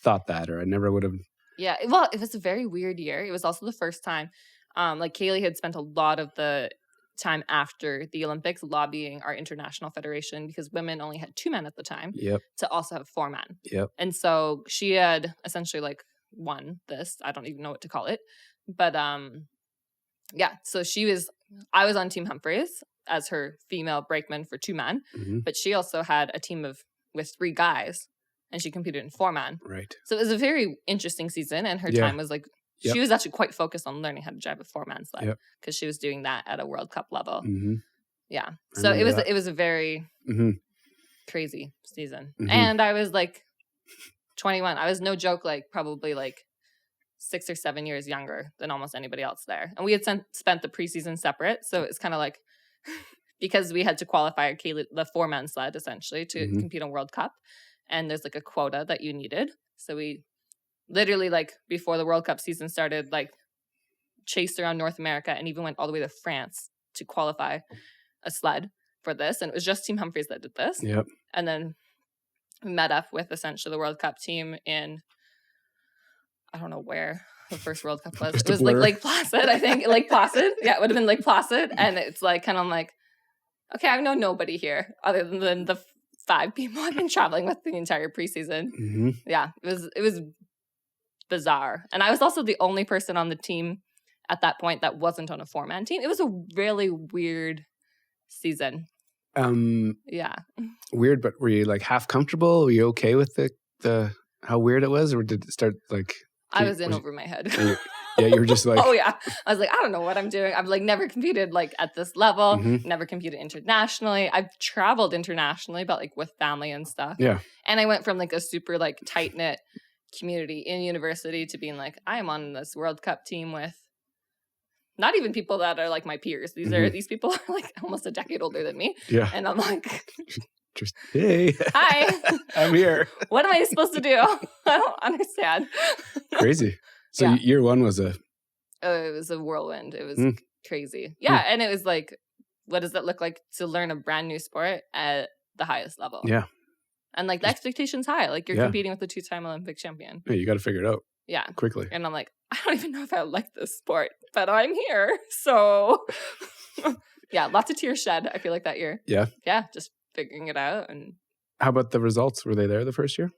thought that, or I never would have. Yeah. Well, it was a very weird year. It was also the first time. Like Kaylee had spent a lot of the time after the Olympics lobbying our international federation because women only had 2 men at the time to also have 4 men. Yep. And so she had essentially like won this. I don't even know what to call it. But so I was on Team Humphreys as her female brakeman for 2 men, but she also had a team with 3 guys and she competed in 4 men. Right. So it was a very interesting season, and her time was like, she was actually quite focused on learning how to drive a 4-man sled because she was doing that at a World Cup level. Mm-hmm. Yeah. So it was a very crazy season. Mm-hmm. And I was like 21. I was no joke, like probably like 6 or 7 years younger than almost anybody else there. And we had spent the preseason separate. So it's kind of like, because we had to qualify the 4-man sled essentially to compete on World Cup. And there's like a quota that you needed. So we literally, like, before the World Cup season started, like, chased around North America and even went all the way to France to qualify a sled for this. And it was just Team Humphreys that did this. Yep. And then met up with essentially the World Cup team in, I don't know where the first World Cup was. It was like Lake Placid, I think. Lake Placid. Yeah, it would have been Lake Placid. And it's like, kind of like, okay, I know nobody here other than the 5 people I've been traveling with the entire preseason. Mm-hmm. Yeah, it was bizarre. And I was also the only person on the team at that point that wasn't on a 4-man team. It was a really weird season. Yeah. Weird, but were you like half comfortable? Were you okay with the how weird it was, or did it start like? I was over my head. Yeah, you were just like, oh yeah. I was like, I don't know what I'm doing. I've like never competed like at this level, Mhm. never competed internationally. I've traveled internationally, but like with family and stuff. yeah, And I went from like a super like tight knit community in university to being like, I am on this World Cup team with not even people that are like my peers. These people are like almost a decade older than me. yeah. And I'm like, Just, hey, hi, I'm here. what am I supposed to do? I don't understand. Crazy. So Yeah. year one was a It was a whirlwind. It was Mm. crazy. Yeah. And it was like, what does it look like to learn a brand new sport at the highest level? yeah. And like the expectation's high. Like you're Yeah. competing with a 2-time Olympic champion. Hey, you got to figure it out Yeah. quickly. And I'm like, I don't even know if I like this sport, but I'm here. So yeah, lots of tears shed, I feel like that year. Yeah. Yeah. Just figuring it out. And How about the results? Were they there the first year?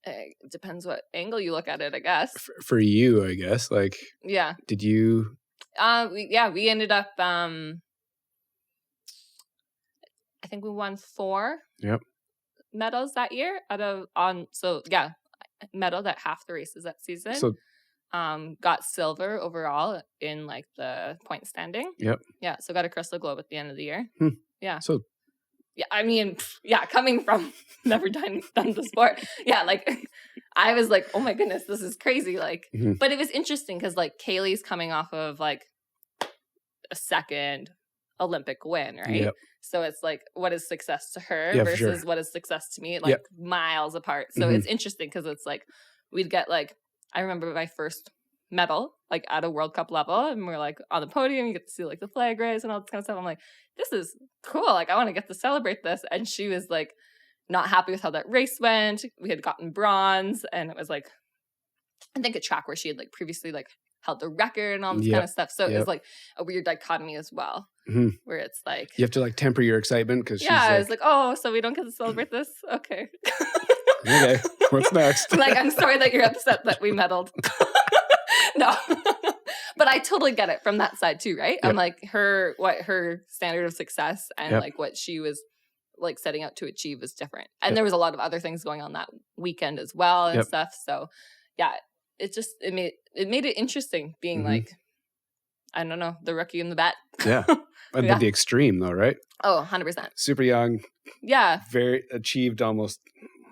it depends what angle you look at it, I guess. For you, I guess. Like, Yeah. did you? We ended up, I think we won 4 Yep. medals that year medal at half the races that season. So Got silver overall in like the point standing. Yep. Yeah. So got a crystal globe at the end of the year. Yeah. So yeah, I mean, yeah, coming from never done the sport. Yeah, like I was like, oh my goodness, this is crazy. Like, Mhm. but it was interesting because like Kaylee's coming off of like a second Olympic win, right? Yep. So it's like, what is success to her Yeah, for versus sure. what is success to me? Like Yep. miles apart. So Mhm. it's interesting because it's like we'd get like, I remember my first medal like at a World Cup level, and we're like on the podium. You get to see like the flag raise and all this kind of stuff. I'm like, this is cool. Like I want to get to celebrate this. And she was like not happy with how that race went. We had gotten bronze, and it was like I think a track where she had like previously like held the record and all this Yep. kind of stuff. So it Yep. was like a weird dichotomy as well, Mhm. where it's like, you have to like temper your excitement because yeah, I she's was like, oh, so we don't get to celebrate this? Okay. okay, what's next? Like, I'm sorry that you're upset that we medaled. No. But I totally get it from that side too, right? Yep. I'm like what her standard of success and Yep. like what she was like setting out to achieve is different. And Yep. there was a lot of other things going on that weekend as well and Yep. stuff. So yeah, it made it interesting being Mhm. like, I don't know, the rookie in the bet. Yeah. And Yeah. the extreme though, right? Oh, 100%. Super young, Yeah. very achieved almost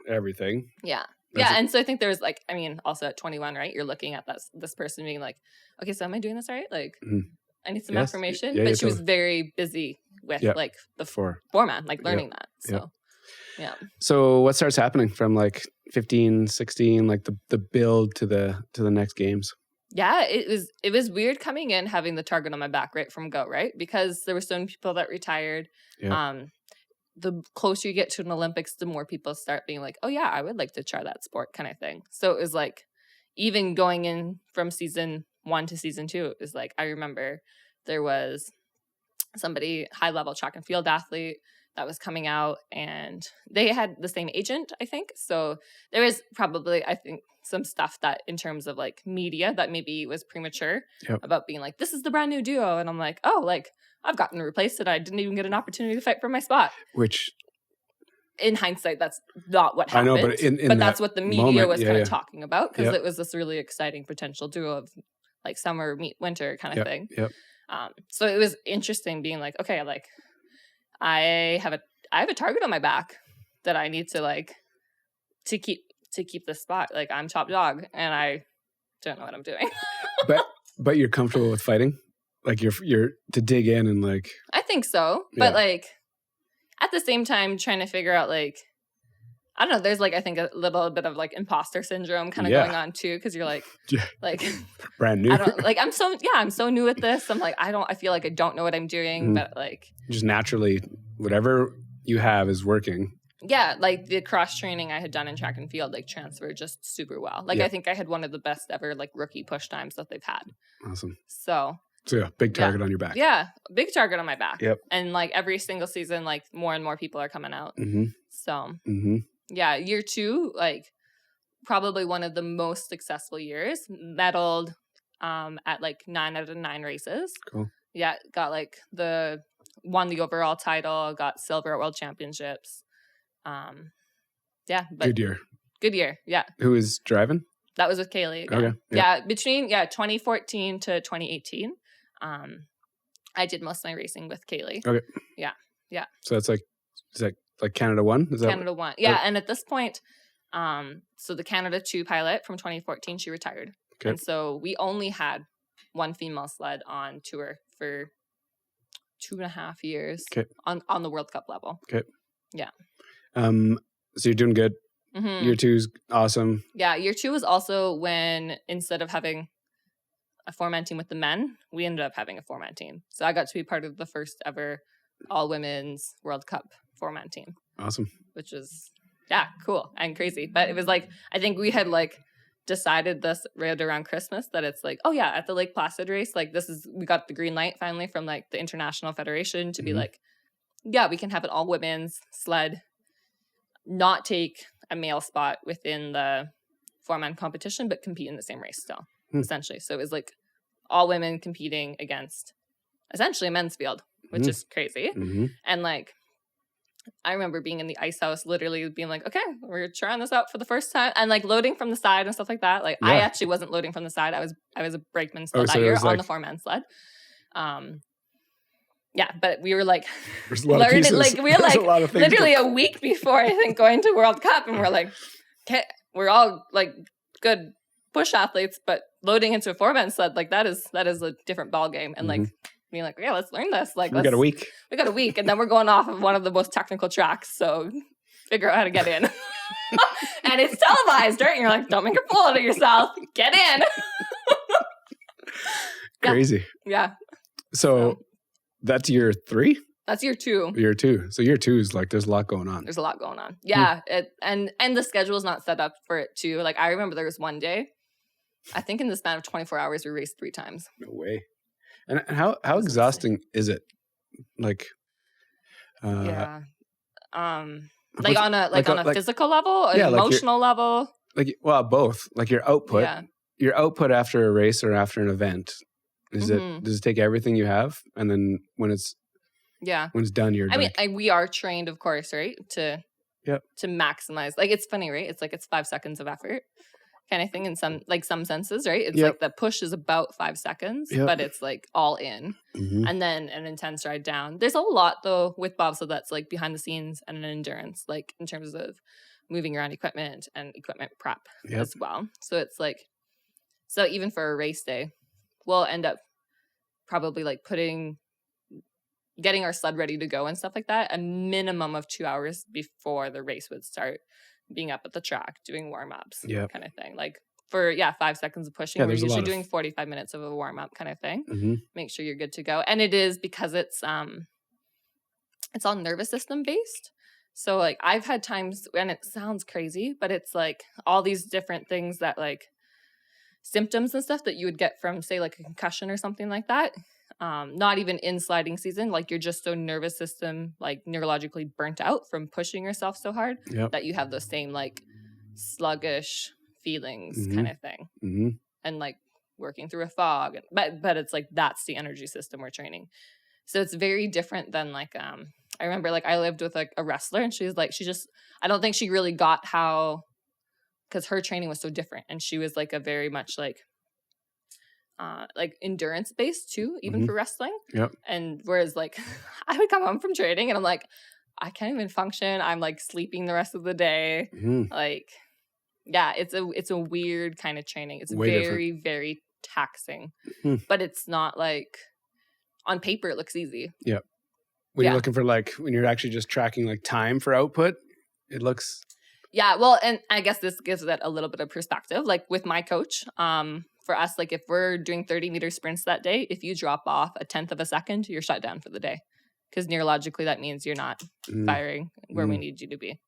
everything. Yeah. That's Yeah. a- And so I think there was like, I mean, also at 21, right? You're looking at this person being like, okay, so am I doing this right? Like, Mhm. I need some Yes. affirmation. Yeah, but yeah, she was totally. very busy with Yep. like the For format, like learning that. So, yeah. So what starts happening from like 15, 16, like the build to the next games? Yeah, it was weird coming in having the target on my back right from go, right? Because there were so many people that retired. Yeah. The closer you get to an Olympics, the more people start being like, oh yeah, I would like to try that sport kind of thing. So it was like, even going in from season 1 to season 2, it was like, I remember there was somebody high level track and field athlete that was coming out, and they had the same agent, I think. So there was probably, I think, some stuff that in terms of like media that maybe was premature Yep. about being like, this is the brand new duo. And I'm like, oh, like I've gotten replaced and I didn't even get an opportunity to fight for my spot. Which In hindsight, that's not what I happened. know, but in but that's that what the media moment, was yeah, kind yeah. of talking about, because Yep. it was this really exciting potential duo of like summer meet winter kind of thing. Yep. So it was interesting being like, okay, like I have a target on my back that I need to like to keep this spot. Like I'm top dog and I don't know what I'm doing. But you're comfortable with fighting? Like you're to dig in and like I think so. Yeah. But like at the same time trying to figure out like, I don't know, there's like I think a little bit of like imposter syndrome kind of Yeah. going on too, because you're like Yeah. like brand new. I don't like I'm so new at this. I'm like I feel like I don't know what I'm doing, Mhm. but like Just naturally whatever you have is working. yeah, like the cross training I had done in track and field like transferred just super well. Like Yeah. I think I had one of the best ever like rookie push times that they've had. Awesome. So So yeah, big target on your back. yeah, big target on my back. Yep. And like every single season, like more and more people are coming out. Mm-hmm. So Mm-hmm. yeah, year 2, like probably one of the most successful years. Medaled at like 9 out of 9 races. Cool. Yeah, got like won the overall title, got silver at World Championships. Yeah, but Good year. good year. Yeah. Who is driving? That was with Kaylee again. Okay. Between 2014 to 2018. I did most of my racing with Kaylee. Okay. Yeah. So is that like Canada 1? Is that Canada 1. Yeah, and at this point, so the Canada 2 pilot from 2014, she retired. Okay. And so we only had one female sled on tour for 2.5 years on the World Cup level. Okay. Yeah. So you're doing good. Mm-hmm. Year 2's awesome. Yeah, year 2 was also when instead of having a 4-man team with the men, we ended up having a 4-man team. So I got to be part of the first ever all-women's World Cup 4-man team. Awesome. Which is, cool and crazy. But it was like, I think we had like decided this right around Christmas that it's like, at the Lake Placid race, like we got the green light finally from like the International Federation to be like, we can have an all-women's sled, not take a male spot within the 4-man competition, but compete in the same race still, essentially. So it was like all women competing against essentially a men's field, which is crazy. Mm-hmm. And like, I remember being in the ice house, literally being like, okay, we're trying this out for the first time. And like loading from the side and stuff like that. Like I actually wasn't loading from the side. I was a brakeman still that year on the 4-man sled. But we were like learning, like we were like literally a week before I think going to World Cup, and we're like, okay, we're all like good push athletes, but loading into a 4-man sled, like that is a different ball game. And like being like, let's learn this. Like we got a week, and then we're going off of one of the most technical tracks, so figure out how to get in. And it's televised, right? And you're like, don't make a fool out of yourself. Get in. Crazy. Yeah. So that's year 3? That's year 2. Year 2. So year 2 is like, there's a lot going on. There's a lot going on. Yeah. And the schedule is not set up for it too. Like I remember there was one day, I think in the span of 24 hours, we raced 3 times. No way. And how exhausting is it? Like, like on a physical level, an emotional level? Like, well, both. Like your output. Yeah. Your output after a race or after an event. Does it take everything you have, and then when it's done, you're done? I mean, we are trained, of course, right, to maximize. Like it's funny, right? It's like it's 5 seconds of effort, kind of thing. In some senses, right? It's like the push is about 5 seconds, but it's like all in, and then an intense ride down. There's a lot though with bobsled that's like behind the scenes and an endurance, like in terms of moving around equipment and equipment prep as well. So it's like, so even for a race day, we'll end up probably like getting our sled ready to go and stuff like that a minimum of 2 hours before the race would start, being up at the track, doing warm-ups, kind of thing. Like for 5 seconds of pushing, we're usually doing 45 minutes of a warm-up kind of thing. Make sure you're good to go. And it is because it's all nervous system based. So like I've had times, and it sounds crazy, but it's like all these different things that like symptoms and stuff that you would get from, say, like a concussion or something like that. Not even in sliding season, like you're just so nervous system, like neurologically burnt out from pushing yourself so hard that you have those same like sluggish feelings kind of thing. And like working through a fog. But it's like that's the energy system we're training. So it's very different than like I remember like I lived with like a wrestler, and she's like I don't think she really got how, because her training was so different, and she was like a very much like endurance based too, even for wrestling. And whereas like I would come home from training and I'm like, I can't even function. I'm like sleeping the rest of the day. Like, it's a weird kind of training. It's very, very taxing, but it's not like on paper it looks easy. When you're looking for like, when you're actually just tracking like time for output, it looks. Yeah, well, and I guess this gives that a little bit of perspective. Like with my coach, for us, like if we're doing 30-meter sprints that day, if you drop off a 1/10 of a second, you're shut down for the day. Because neurologically, that means you're not firing where we need you to be.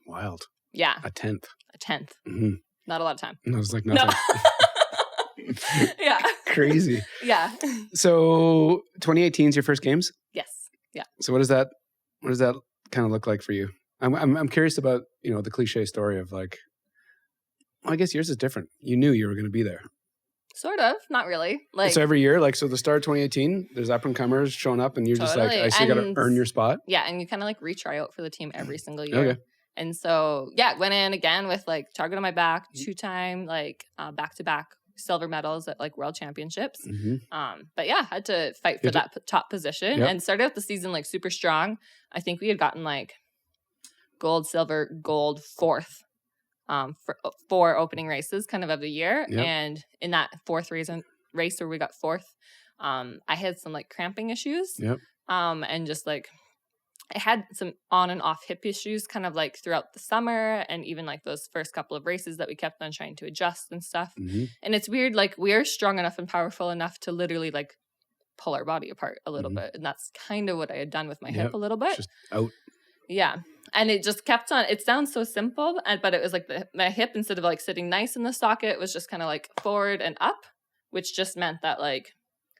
Wild. Yeah. A 10th. A 10th. Not a lot of time. It was like nothing. No. Yeah. Crazy. Yeah. So 2018 is your first games? Yes. Yeah. So what does that kind of look like for you? I'm curious about, the cliche story of like, well, I guess yours is different. You knew you were going to be there. Sort of. Not really. Like, so every year, like, so the start of 2018, there's up and comers showing up, and you're just like, I still got to earn your spot. Yeah. And you kind of like retry out for the team every single year. And so, went in again with like target on my back, 2-time, like back-to-back silver medals at like world championships. But had to fight for that top position and started out the season like super strong. I think we had gotten like gold, silver, gold, fourth for 4 opening races kind of the year. And in that 4th race where we got 4th, I had some like cramping issues. And just like I had some on and off hip issues kind of like throughout the summer, and even like those first couple of races that we kept on trying to adjust and stuff. And it's weird, like we're strong enough and powerful enough to literally like pull our body apart a little bit. And that's kind of what I had done with my hip a little bit. Just out. Yeah. And it just kept on, it sounds so simple, but it was like my hip, instead of like sitting nice in the socket, was just kind of like forward and up, which just meant that like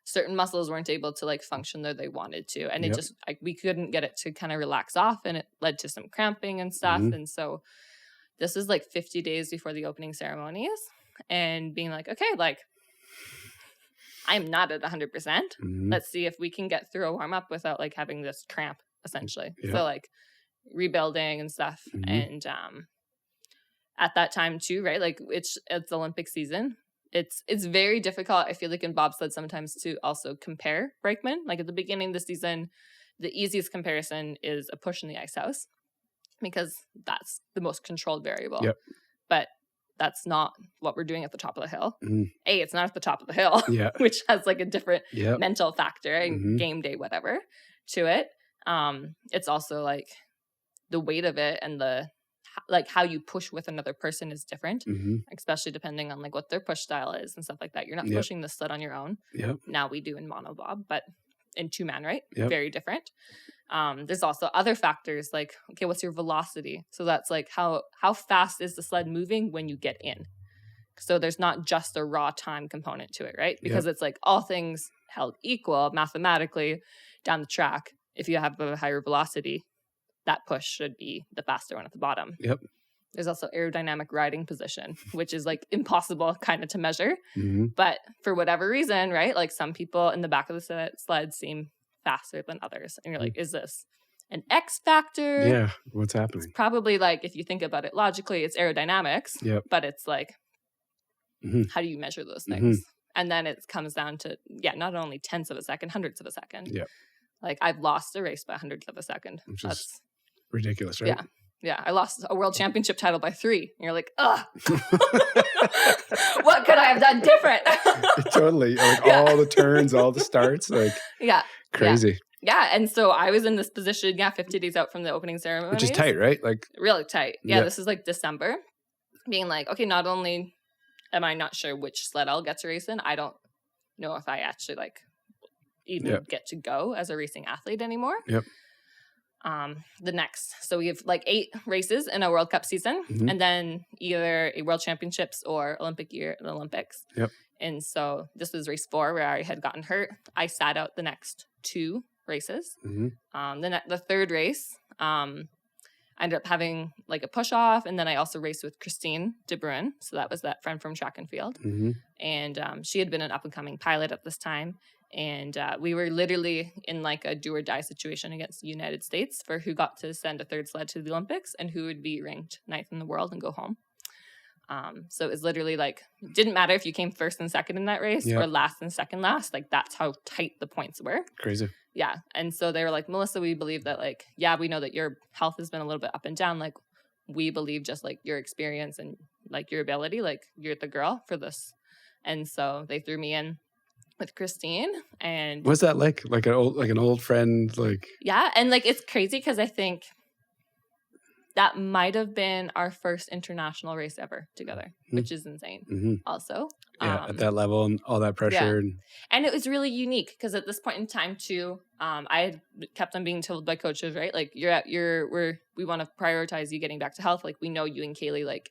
certain muscles weren't able to like function that they wanted to. And it just, we couldn't get it to kind of relax off, and it led to some cramping and stuff. And so this is like 50 days before the opening ceremonies, and being like, okay, like I'm not at 100%. Let's see if we can get through a warm up without like having this cramp, essentially. So like rebuilding and stuff. And at that time too, right? Like it's Olympic season. It's very difficult, I feel like, in bobsled sometimes to also compare brakemen. Like at the beginning of the season, the easiest comparison is a push in the ice house, because that's the most controlled variable. But that's not what we're doing at the top of the hill. It's not at the top of the hill, which has like a different mental factor and game day, whatever, to it. It's also like the weight of it, and the like how you push with another person is different, especially depending on like what their push style is and stuff like that. You're not pushing the sled on your own. Now we do in monobob, but in 2-man, right? Very different. There's also other factors like, okay, what's your velocity? So that's like how fast is the sled moving when you get in? So there's not just a raw time component to it, right? Because it's like all things held equal mathematically down the track. If you have a higher velocity, that push should be the faster one at the bottom. There's also aerodynamic riding position, which is like impossible kind of to measure. But for whatever reason, right? Like some people in the back of the sled seem faster than others. And you're like, is this an X factor? Yeah. What's happening? It's probably like, if you think about it logically, it's aerodynamics. But it's like, how do you measure those things? And then it comes down to, not only tenths of a second, hundredths of a second. Like I've lost a race by hundredths of a second. Which is ridiculous, right? Yeah. I lost a world championship title by 3. And you're like, ugh. What could I have done different? Totally. Like all the turns, all the starts, like crazy. Yeah. And so I was in this position, 50 days out from the opening ceremony. Which is tight, right? Like really tight. This is like December. Being like, okay, not only am I not sure which sled I'll get to race in, I don't know if I actually like even get to go as a racing athlete anymore. So we have like 8 races in a World Cup season, and then either a World Championships or Olympic year in the Olympics. And so this was race 4 where I had gotten hurt. I sat out the next 2 races. The 3rd race, I ended up having like a push off, and then I also raced with Christine De Bruin. So that was that friend from track and field. And she had been an up and coming pilot at this time. And we were literally in like a do or die situation against the United States for who got to send a 3rd sled to the Olympics and who would be ranked 9th in the world and go home. So it was literally like, it didn't matter if you came 1st and 2nd in that race or last and 2nd last. Like that's how tight the points were. Crazy. Yeah. And so they were like, Melissa, we believe that like, we know that your health has been a little bit up and down. Like we believe just like your experience and like your ability, like you're the girl for this. And so they threw me in with Christine. And what's that like an old friend, like and like it's crazy because I think that might have been our first international race ever together, which is insane also. At that level and all that pressure. And it was really unique because at this point in time too, I had kept on being told by coaches, right? Like we want to prioritize you getting back to health. Like we know you and Kaylee like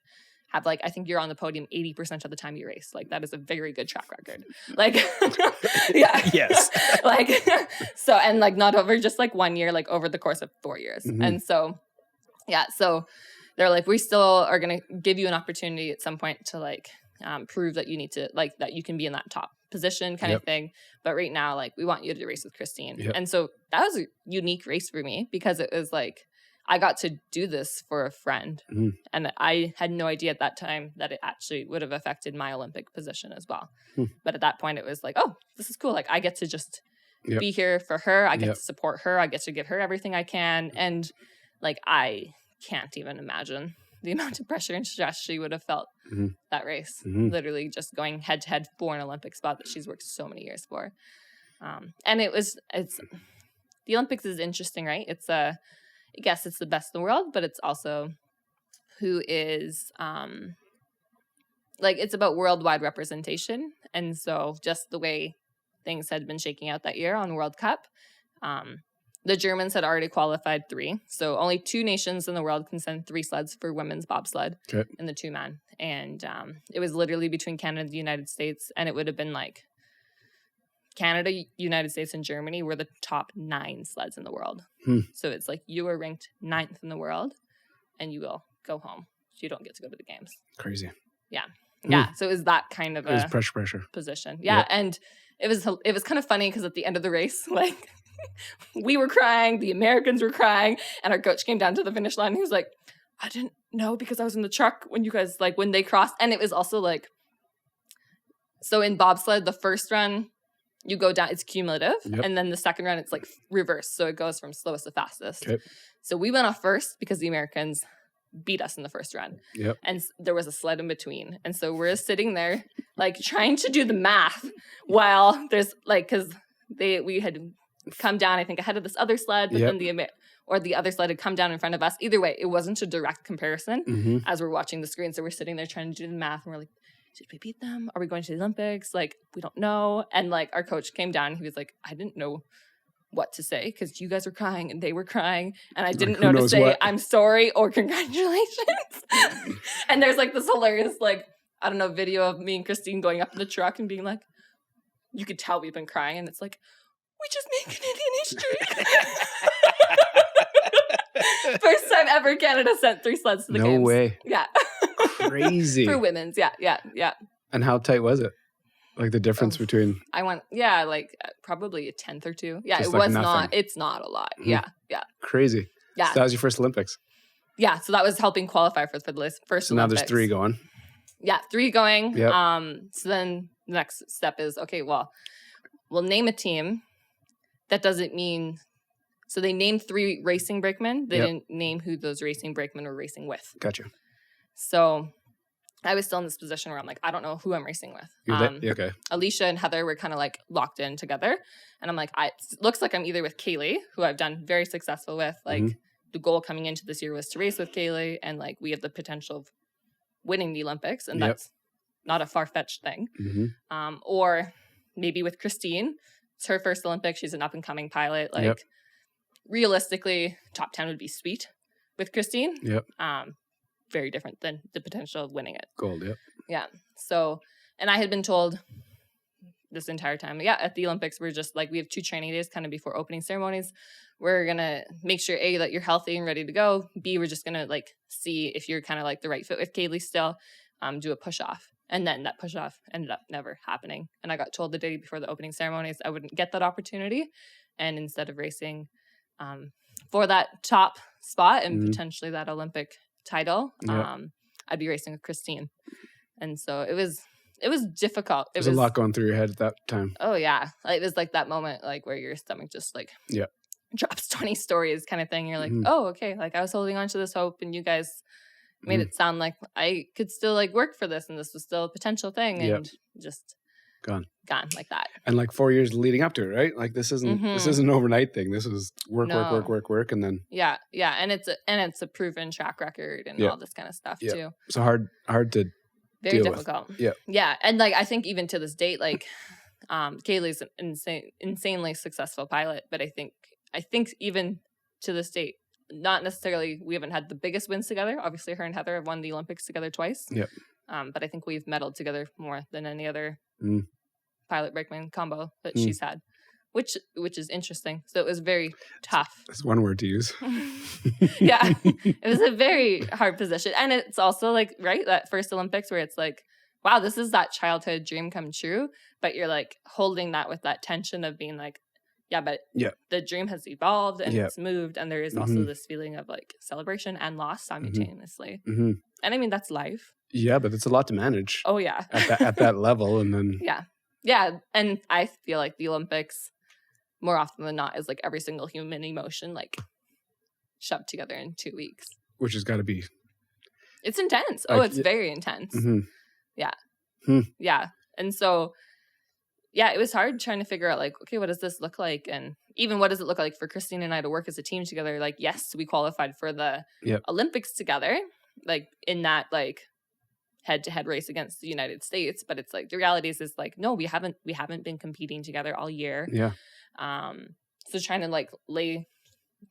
have like, I think you're on the podium 80% of the time you race. Like that is a very good track record. Like, yes. Like, so, and like not over just like 1 year, like over the course of 4 years. And so, so they're like, we still are going to give you an opportunity at some point to like prove that you need to like, that you can be in that top position kind of thing. But right now, like we want you to race with Christine. And so that was a unique race for me because it was like, I got to do this for a friend. And I had no idea at that time that it actually would have affected my Olympic position as well. But at that point, it was like, oh, this is cool. Like, I get to just be here for her. I get to support her. I get to give her everything I can. And like, I can't even imagine the amount of pressure and stress she would have felt that race. Literally just going head to head for an Olympic spot that she's worked so many years for. And the Olympics is interesting, right? I guess it's the best in the world, but it's also who is, it's about worldwide representation. And so just the way things had been shaking out that year on World Cup, the Germans had already qualified 3. So only 2 nations in the world can send 3 sleds for women's bobsled in the 2-man. And it was literally between Canada and the United States. And it would have been like Canada, United States, and Germany were the top 9 sleds in the world. So it's like you were ranked 9th in the world and you will go home. So you don't get to go to the games. Crazy. Yeah. Yeah. So it was that kind of it was pressure position. Yeah. And it was kind of funny because at the end of the race, like we were crying, the Americans were crying, and our coach came down to the finish line and he was like, I didn't know because I was in the truck when you guys, like, when they crossed. And it was also like, so in bobsled, the first run, you go down, it's cumulative. And then the second run, it's like reverse. So it goes from slowest to fastest. So we went off first because the Americans beat us in the first run. And there was a sled in between. And so we're sitting there, like, trying to do the math while there's, like, because we had come down, I think, ahead of this other sled, but then the other sled had come down in front of us. Either way, it wasn't a direct comparison as we're watching the screen. So we're sitting there trying to do the math, and we're like, did we beat them? Are we going to the Olympics? Like, we don't know. And like, our coach came down, he was like, I didn't know what to say because you guys were crying and they were crying, and I didn't know to say what? I'm sorry or congratulations. And there's like this hilarious, like, I don't know, video of me and Christine going up in the truck and being like, you could tell we've been crying, and it's like, we just made Canadian history. First time ever Canada sent 3 sleds to the games. No way. Yeah. Crazy. For women's. Yeah. And how tight was it? Like the difference between? I went, like probably a 10th or 2. Yeah, just it like was nothing. It's not a lot. Yeah. Crazy. Yeah. So that was your first Olympics. Yeah, so that was helping qualify for the first So now Olympics. there's 3 going. Yeah, 3 going. Yep. So then the next step is, okay, well, we'll name a team. That doesn't mean... So they named 3 racing brakemen. They didn't name who those racing brakemen were racing with. Gotcha. So I was still in this position where I'm like, I don't know who I'm racing with. Okay. Alicia and Heather were kind of like locked in together. And I'm like, it looks like I'm either with Kaylee, who I've done very successful with. Like the goal coming into this year was to race with Kaylee. And like, we have the potential of winning the Olympics. And that's not a far-fetched thing. Or maybe with Christine. It's her first Olympics. She's an up-and-coming pilot. Like, realistically, top 10 would be sweet with Christine. Very different than the potential of winning it. Gold, Yeah. So, and I had been told this entire time, at the Olympics, we're just like, we have 2 training days kind of before opening ceremonies. We're going to make sure, A, that you're healthy and ready to go. B, we're just going to like see if you're kind of like the right fit with Kaylee still, do a push-off. And then that push-off ended up never happening. And I got told the day before the opening ceremonies I wouldn't get that opportunity. And instead of racing for that top spot and potentially that Olympic title, I'd be racing with Christine. And so it was difficult. There's a lot going through your head at that time. Oh yeah. It was like that moment like where your stomach just like drops 20 stories kind of thing. You're like, oh, okay. Like I was holding on to this hope and you guys made it sound like I could still like work for this and this was still a potential thing, and just gone like that. And like 4 years leading up to it, right? Like this isn't an overnight thing. This was work, and then and it's a proven track record and all this kind of stuff too. So hard to very deal difficult. With. And like I think even to this date, like Kaylee's an insanely successful pilot, but I think even to this date, not necessarily, we haven't had the biggest wins together. Obviously, her and Heather have won the Olympics together twice. But I think we've medaled together more than any other pilot brakeman combo that she's had, which is interesting. So it was very tough. That's one word to use. It was a very hard position. And it's also like, right, that first Olympics where it's like, wow, this is that childhood dream come true. But you're like holding that with that tension of being like, but the dream has evolved and it's moved, and there is also this feeling of like celebration and loss simultaneously. And I mean, that's life. Yeah, but it's a lot to manage. Oh yeah, at that level, and then yeah, and I feel like the Olympics, more often than not, is like every single human emotion like shoved together in 2 weeks, which has got to be. It's intense. It's very intense. Yeah, yeah, and so. Yeah, it was hard trying to figure out, like, okay, what does this look like? And even what does it look like for Christine and I to work as a team together? Like, yes, we qualified for the Olympics together, like, in that, like, head-to-head race against the United States. But it's like, the reality is like, no, we haven't been competing together all year. Yeah. So trying to, like, lay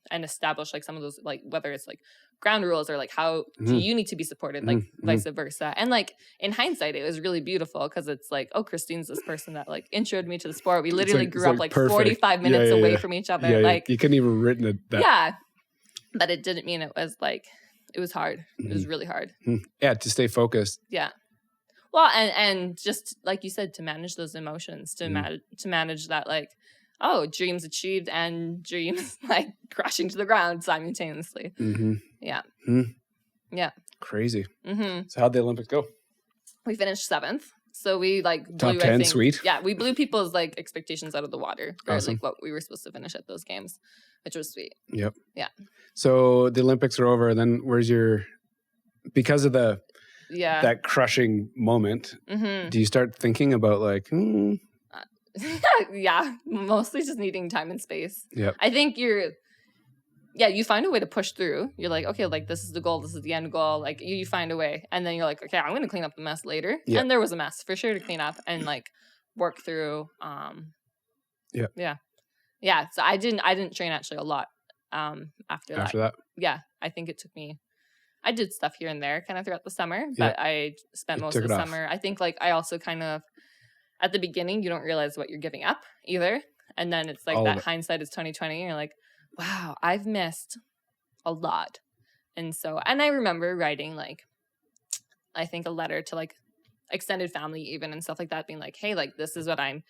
and establish, like, some of those, like, whether it's, like, ground rules or, like, how do you need to be supported, like, vice versa. And, like, in hindsight, it was really beautiful because it's like, oh, Christine's this person that, like, introed me to the sport. We literally grew up, like, 45 minutes away from each other. Yeah, like, you couldn't even written it that. Yeah. But it didn't mean it was, like, it was hard. It was really hard. Yeah, to stay focused. Yeah. Well, and just, like you said, to manage those emotions, to manage that, like, oh, dreams achieved and dreams like crashing to the ground simultaneously. Yeah. Yeah. Crazy. So how'd the Olympics go? We finished 7th. So we like blew, top 10, I think, sweet. Yeah, we blew people's like expectations out of the water for like what we were supposed to finish at those games, which was sweet. Yep. Yeah. So the Olympics are over. Then where's your, because of the, that crushing moment, do you start thinking about like, yeah, mostly just needing time and space. Yeah, I think you find a way to push through. You're like, okay, like this is the goal, this is the end goal. Like you find a way, and then you're like, okay, I'm going to clean up the mess later. Yeah. And there was a mess for sure to clean up and like work through. Yeah. So I didn't train actually a lot after that. Yeah, I think it took me. I did stuff here and there kind of throughout the summer, but I spent most of the summer. I think like I also kind of. At the beginning, you don't realize what you're giving up either. And then it's like all that hindsight is 20/20. And you're like, wow, I've missed a lot. And so, and I remember writing like, I think a letter to like extended family even and stuff like that, being like, hey, like this is what I'm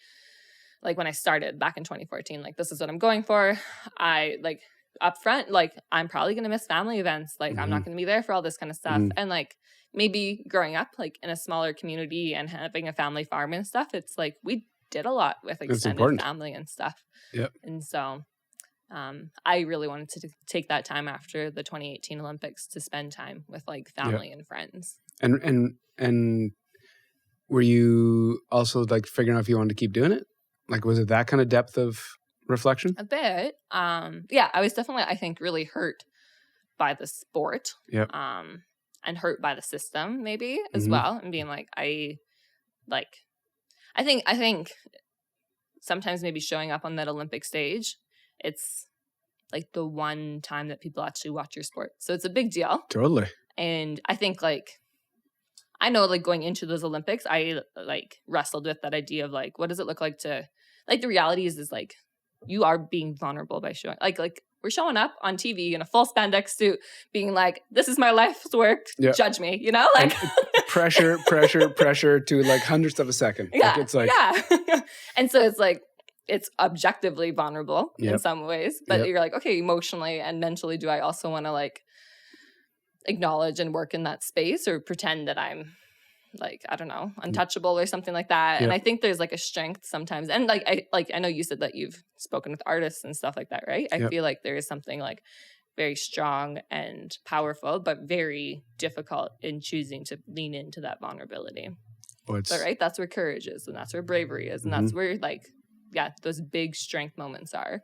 like when I started back in 2014, like this is what I'm going for. I like up front, like I'm probably going to miss family events. Like I'm not going to be there for all this kind of stuff. And like, maybe growing up like in a smaller community and having a family farm and stuff, it's like we did a lot with extended family and stuff. Yep. And so I really wanted to take that time after the 2018 Olympics to spend time with like family and friends. And were you also like figuring out if you wanted to keep doing it? Like, was it that kind of depth of reflection? A bit. Yeah, I was definitely, I think, really hurt by the sport. Yep. And hurt by the system maybe as well. And being like, I think sometimes maybe showing up on that Olympic stage, it's like the one time that people actually watch your sport. So it's a big deal. Totally. And I think like, I know like going into those Olympics, I like wrestled with that idea of like, what does it look like to, like the reality is like, you are being vulnerable by showing like we're showing up on TV in a full spandex suit being like, this is my life's work. Yep. Judge me, you know, like pressure to like hundredths of a second. Yeah. Like, it's like, yeah. And so it's like, it's objectively vulnerable in some ways, but you're like, okay, emotionally and mentally, do I also want to like acknowledge and work in that space or pretend that I'm like, I don't know, untouchable or something like that. And I think there's like a strength sometimes. And like, I know you said that you've spoken with artists and stuff like that, right? I feel like there is something like very strong and powerful, but very difficult in choosing to lean into that vulnerability. But right, that's where courage is, and that's where bravery is, and that's where like, those big strength moments are.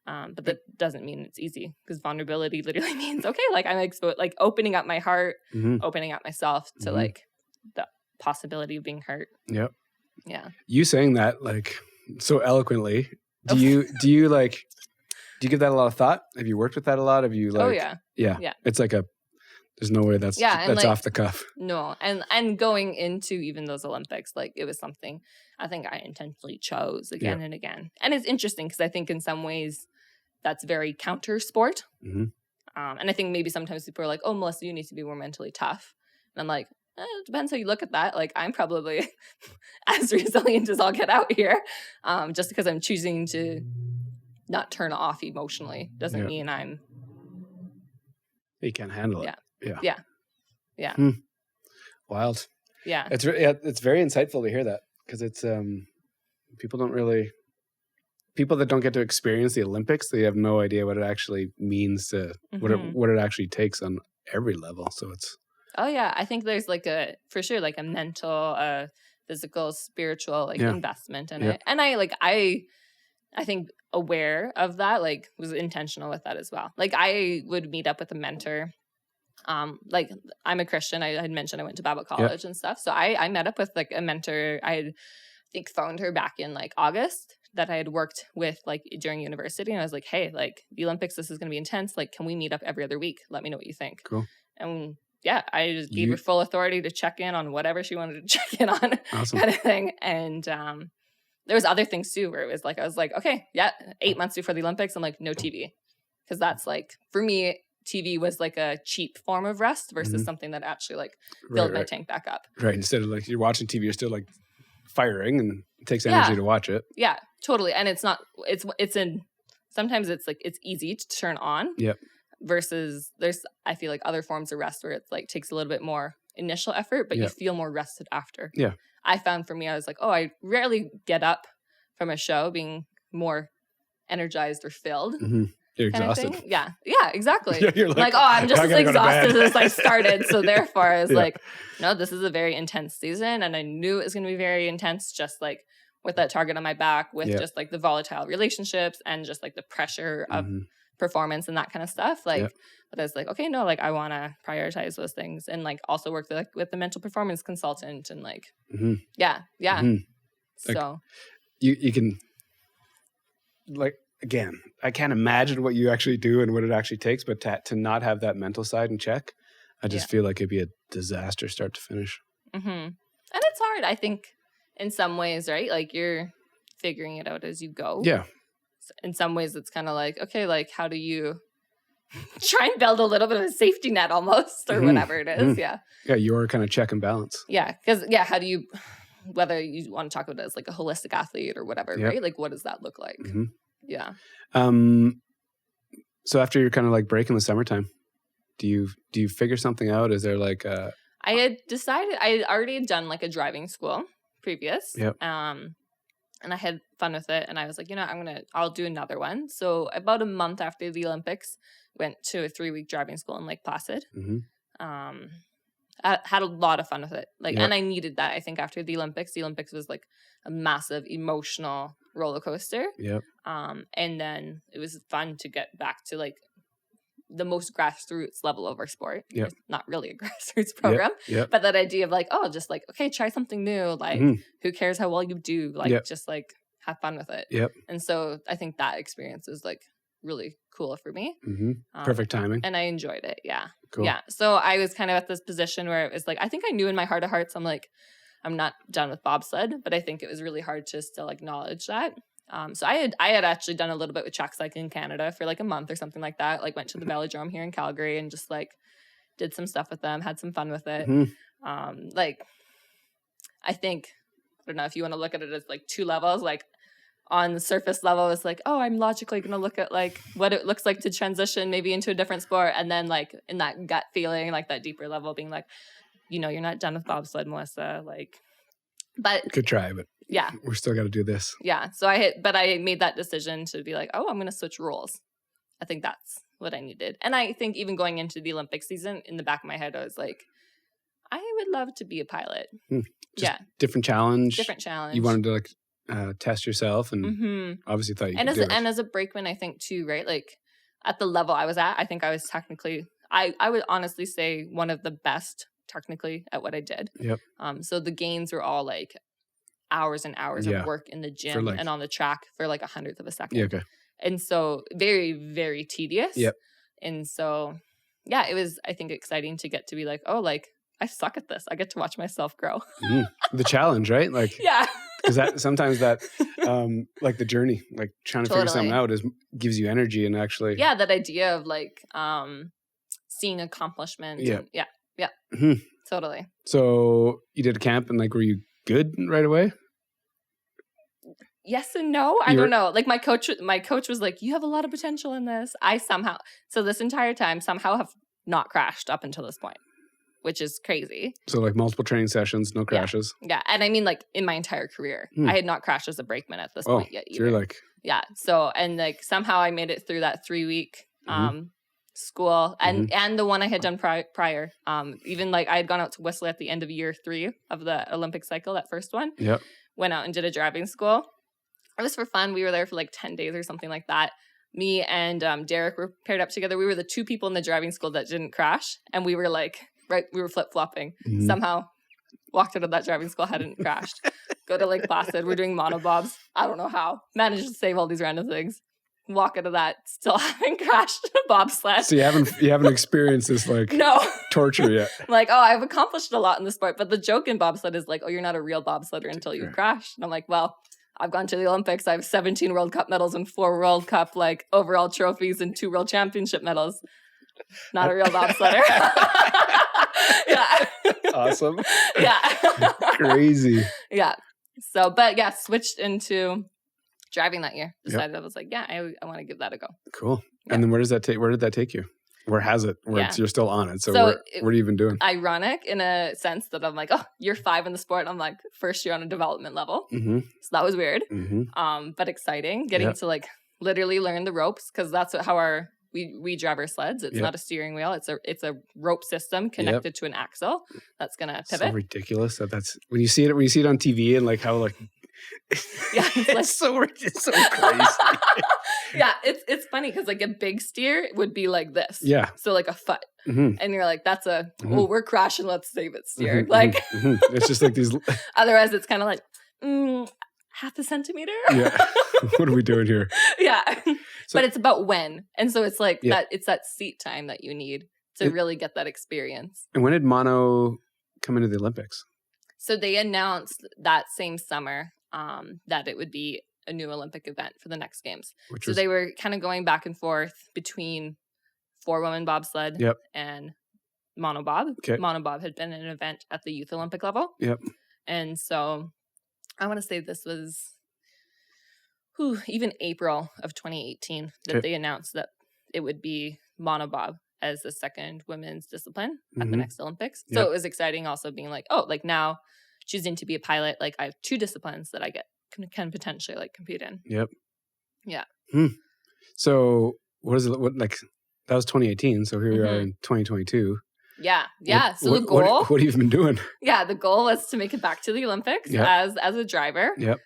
But that doesn't mean it's easy, because vulnerability literally means, okay, like I'm exposed, like opening up my heart, opening up myself to like the possibility of being hurt. Yep. Yeah. You saying that like so eloquently, do you give that a lot of thought? Have you worked with that a lot? Have you like? Oh yeah. Yeah. It's like there's no way that's like, off the cuff. No. And going into even those Olympics, like it was something I think I intentionally chose again and again. And it's interesting because I think in some ways that's very counter sport. And I think maybe sometimes people are like, oh, Melissa, you need to be more mentally tough. And I'm like, it depends how you look at that. Like I'm probably as resilient as I'll get out here, just because I'm choosing to not turn off emotionally doesn't mean I'm. You can't handle it. Yeah. Wild. Yeah. It's very insightful to hear that, because it's people that don't get to experience the Olympics, they have no idea what it actually means to what it actually takes on every level. So it's. Oh yeah, I think there's like a mental, physical, spiritual investment in it, and I think aware of that, like was intentional with that as well. Like I would meet up with a mentor. Like I'm a Christian. I had mentioned I went to Bible college and stuff. So I met up with like a mentor. I think phoned her back in like August that I had worked with like during university. And I was like, hey, like the Olympics, this is going to be intense. Like, can we meet up every other week? Let me know what you think. Cool. And I just gave her full authority to check in on whatever she wanted to check in on. Awesome. Kind of thing. And, there was other things too, where it was like, I was like, okay, 8 months before the Olympics, I'm like, no TV. Cause that's like, for me, TV was like a cheap form of rest versus something that actually like filled my tank back up. Right. Instead of like you're watching TV, you're still like firing, and it takes energy to watch it. Yeah, totally. And sometimes it's like, it's easy to turn on. Yep. Versus I feel like other forms of rest where it's like takes a little bit more initial effort, but you feel more rested after. Yeah. I found for me, I was like, I rarely get up from a show being more energized or filled. Mm-hmm. You're exhausted. Yeah, exactly. You're like, I'm just as exhausted as I started. So therefore, I was like, no, this is a very intense season. And I knew it was going to be very intense, just like with that target on my back, with just like the volatile relationships and just like the pressure of performance and that kind of stuff. Like, but I was like, okay, no, like I want to prioritize those things and like also work with the mental performance consultant and like, So you can like, again, I can't imagine what you actually do and what it actually takes, but to not have that mental side in check, I just feel like it'd be a disaster start to finish. Mm-hmm. And it's hard, I think, in some ways, right? Like you're figuring it out as you go. Yeah. In some ways, it's kind of like, okay, like how do you try and build a little bit of a safety net almost or whatever it is? Yeah. Yeah, your kind of check and balance. Yeah, because how do you, whether you want to talk about it as like a holistic athlete or whatever, right? Like what does that look like? Mm-hmm. Yeah. So after you're kind of like break in the summertime, do you figure something out? Is there like I had decided I had already done like a driving school previous. Yep. And I had fun with it. And I was like, I'll do another one. So about a month after the Olympics, went to a 3-week driving school in Lake Placid. Mm-hmm. I had a lot of fun with it. Like, and I needed that. I think after the Olympics was like a massive emotional roller coaster. Yep. And then it was fun to get back to like the most grassroots level of our sport. Yep. It's not really a grassroots program, but that idea of like, just like, okay, try something new. Like, who cares how well you do? Like, just like have fun with it. Yep. And so I think that experience was like really cool for me. Mm-hmm. Perfect timing. And I enjoyed it. Yeah. Cool. Yeah. So I was kind of at this position where it was like, I think I knew in my heart of hearts, I'm like, I'm not done with bobsled, but I think it was really hard to still acknowledge that. So I had actually done a little bit with track cycling in Canada for like a month or something like that. Like went to the velodrome here in Calgary and just like did some stuff with them, had some fun with it. Like I think, I don't know if you want to look at it as like two levels, like on the surface level, it's like, I'm logically going to look at like what it looks like to transition maybe into a different sport. And then like in that gut feeling, like that deeper level being like, you're not done with bobsled, Melissa. Like, but good try, but yeah, we're still got to do this. Yeah. So I made that decision to be like, I'm going to switch roles. I think that's what I needed. And I think even going into the Olympic season, in the back of my head, I was like, I would love to be a pilot. Different challenge. Different challenge. You wanted to like test yourself and obviously thought you could do it. And as a brakeman, I think too, right? Like at the level I was at, I think I was technically, I would honestly say one of the best technically at what I did. Yep. So the gains were all like hours and hours of work in the gym and on the track for like 100th of a second. Yeah, okay. And so very, very tedious. Yep. And so, yeah, it was, I think, exciting to get to be like, like, I suck at this. I get to watch myself grow. The challenge, right? Like, yeah. Because that sometimes that, like the journey, like trying to figure something out gives you energy and actually. Yeah, that idea of like seeing accomplishment. Yeah. Yeah. Totally. So you did a camp and like, were you good right away? yes and no. I don't know. Like my coach was like, you have a lot of potential in this. So this entire time somehow have not crashed up until this point, which is crazy. So like multiple training sessions, no crashes. Yeah. And I mean like in my entire career, I had not crashed as a brakeman at this point yet either. You're like... Yeah. So, and like somehow I made it through that 3-week school and the one I had done prior. Even like I had gone out to Whistler at the end of year 3 of the Olympic cycle, that first one. Yep. Went out and did a driving school. It was for fun. We were there for like 10 days or something like that. Me and Derek were paired up together. We were the 2 people in the driving school that didn't crash. And we were like, we were flip-flopping. Somehow walked out of that driving school, hadn't crashed. Go to Lake Placid. We're doing monobobs. I don't know how. Managed to save all these random things. Walk out of that, still haven't crashed a bobsled. So you haven't experienced this like torture yet. Like, I've accomplished a lot in the sport. But the joke in bobsled is like, you're not a real bobsledder until you crash. And I'm like, well, I've gone to the Olympics. I have 17 World Cup medals and 4 World Cup like overall trophies and 2 World Championship medals. Not a real bobsledder. Yeah. Awesome. Yeah. Crazy. Yeah. So, but yeah, switched into driving that year. Decided I was like, I want to give that a go. Cool. Yeah. And then where did that take you? Where has it? You're still on it. So what are you even doing? Ironic in a sense that I'm like, year 5 in the sport. I'm like first year on a development level. So that was weird. But exciting. Getting to like literally learn the ropes because that's how we drive our sleds. It's not a steering wheel. It's a rope system connected to an axle that's gonna pivot. So ridiculous that's when you see it on TV and like how like it's so crazy. Yeah, it's funny because like a big steer would be like this. Yeah. So like a foot. And you're like, that's we're crashing, let's save it steer. Like it's just like these otherwise it's kind of like half a centimeter. Yeah. What are we doing here? Yeah. But it's about when. And so it's like it's that seat time that you need to really get that experience. And when did mono come into the Olympics? So they announced that same summer that it would be a new Olympic event for the next games. They were kind of going back and forth between 4-woman bobsled and monobob. Okay. Monobob had been an event at the Youth Olympic level. Yep. And so I want to say this was even April of 2018 that they announced that it would be monobob as the second women's discipline at the next Olympics. So it was exciting also being like, now choosing to be a pilot, like I have 2 disciplines that I can potentially like compete in. Yep. Yeah. So what is it? That was 2018. So here we are in 2022. Yeah. Yeah. So the goal. What have you been doing? Yeah. The goal was to make it back to the Olympics as a driver. Yep.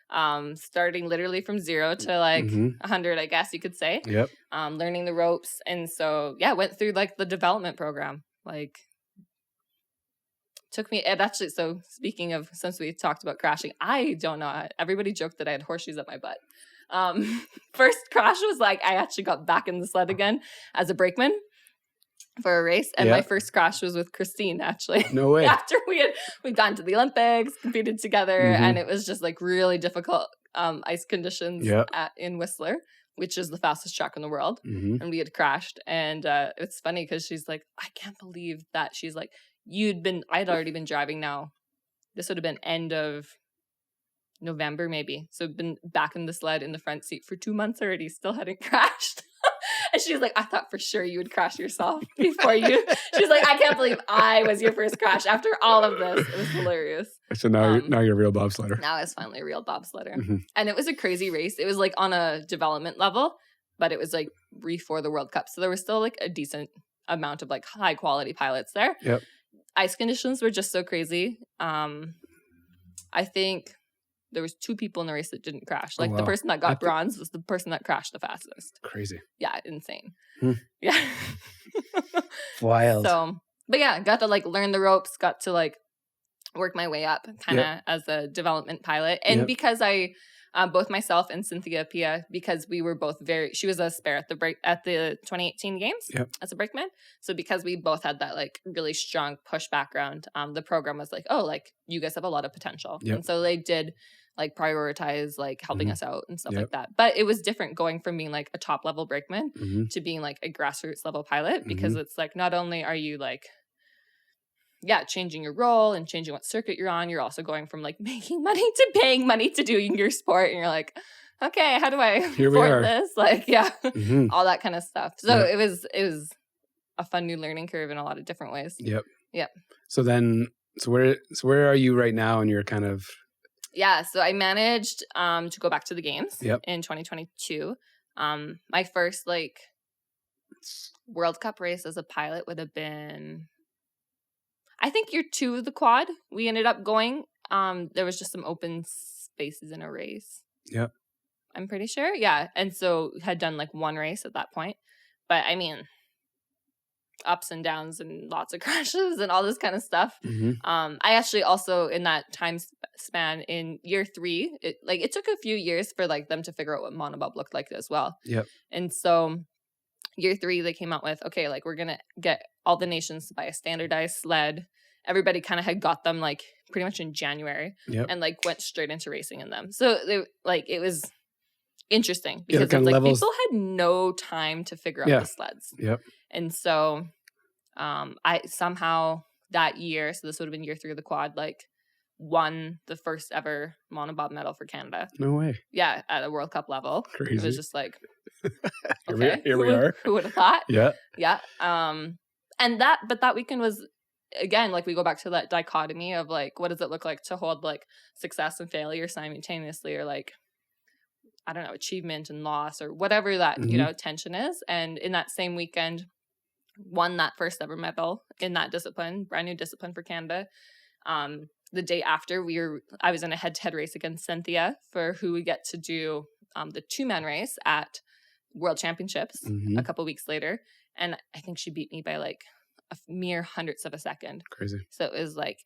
Starting literally from 0 to like 100, I guess you could say. Yep. Learning the ropes. And so, went through like the development program. Like took me, and actually, so speaking of, since we talked about crashing, I don't know. Everybody joked that I had horseshoes up my butt. First crash was like, I actually got back in the sled again as a brakeman for a race. And my first crash was with Christine, actually. No way. After we'd gone to the Olympics, competed together, and it was just like really difficult ice conditions in Whistler, which is the fastest track in the world. And we had crashed. And it's funny because she's like, I can't believe that. She's like, I'd already been driving now. This would have been end of November, maybe. So I've been back in the sled in the front seat for 2 months already, still hadn't crashed. And she's like, I thought for sure you would crash yourself before you. She's like, I can't believe I was your first crash after all of this. It was hilarious. So now you're a real bobsledder. Now I was finally a real bobsledder. And it was a crazy race. It was like on a development level, but it was like before the World Cup. So there was still like a decent amount of like high quality pilots there. Yep. Ice conditions were just so crazy. I think there was 2 people in the race that didn't crash. Like the person that got bronze was the person that crashed the fastest. Crazy. Yeah, insane. Yeah. Wild. So, but yeah, got to like learn the ropes, got to like work my way up kind of as a development pilot. And because I, both myself and Cynthia Pia, because we were both she was a spare at the 2018 games as a brakeman. So because we both had that like really strong push background, the program was like, oh, like you guys have a lot of potential. And so they did like prioritize like helping us out and stuff like that. But it was different going from being like a top level brakeman to being like a grassroots level pilot, because it's like, not only are you like changing your role and changing what circuit you're on. You're also going from like making money to paying money to doing your sport. And you're like, okay, how do I afford this? Like, all that kind of stuff. So it was a fun new learning curve in a lot of different ways. Yep. So where are you right now in your kind of... Yeah, so I managed to go back to the games in 2022. My first like World Cup race as a pilot would have been, I think, year 2 of the quad. We ended up going. There was just some open spaces in a race. Yep. I'm pretty sure. Yeah. And so had done like one race at that point. But I mean, ups and downs and lots of crashes and all this kind of stuff. I actually also in that time span in year 3, it took a few years for like them to figure out what monobob looked like as well. Yep. And so year 3, they came out with, okay, like we're going to get all the nations to buy a standardized sled. Everybody kind of had got them like pretty much in January and like went straight into racing in them. So they it was interesting because it's like people had no time to figure out the sleds. Yep. And so I somehow that year, so this would have been year 3 of the quad, like won the first ever monobob medal for Canada. No way. Yeah, at a World Cup level. Crazy. It was just like, okay, here we are. Who would have thought? Yeah. Yeah. And that weekend was, again, like we go back to that dichotomy of like, what does it look like to hold like success and failure simultaneously, or like, I don't know, achievement and loss or whatever that, tension is. And in that same weekend, won that first ever medal in that discipline, brand new discipline for Canada. The day after I was in a head-to-head race against Cynthia for who we get to do the 2-man race at World Championships a couple weeks later. And I think she beat me by like a mere hundredths of a second. Crazy. So it was like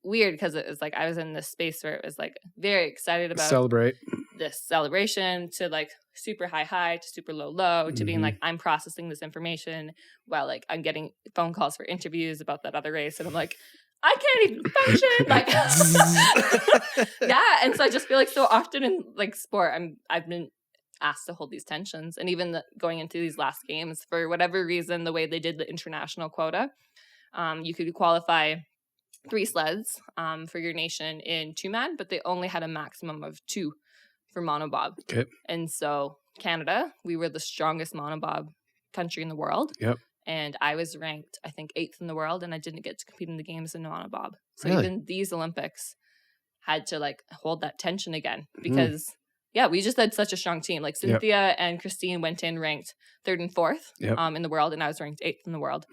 weird because it was like I was in this space where it was like very excited about celebrate this celebration to like super high to super low to being like, I'm processing this information while like I'm getting phone calls for interviews about that other race. And I'm like, I can't even function. Like, yeah. And so I just feel like so often in like sport, I've been asked to hold these tensions. And even going into these last games, for whatever reason, the way they did the international quota, you could qualify 3 sleds for your nation in 2-man, but they only had a maximum of 2 for monobob. Okay. And so Canada, we were the strongest monobob country in the world. Yep. And I was ranked, I think, 8th in the world, and I didn't get to compete in the games in monobob. So even these Olympics had to like hold that tension again because we just had such a strong team. Like Cynthia and Christine went in ranked 3rd and 4th in the world, and I was ranked 8th in the world.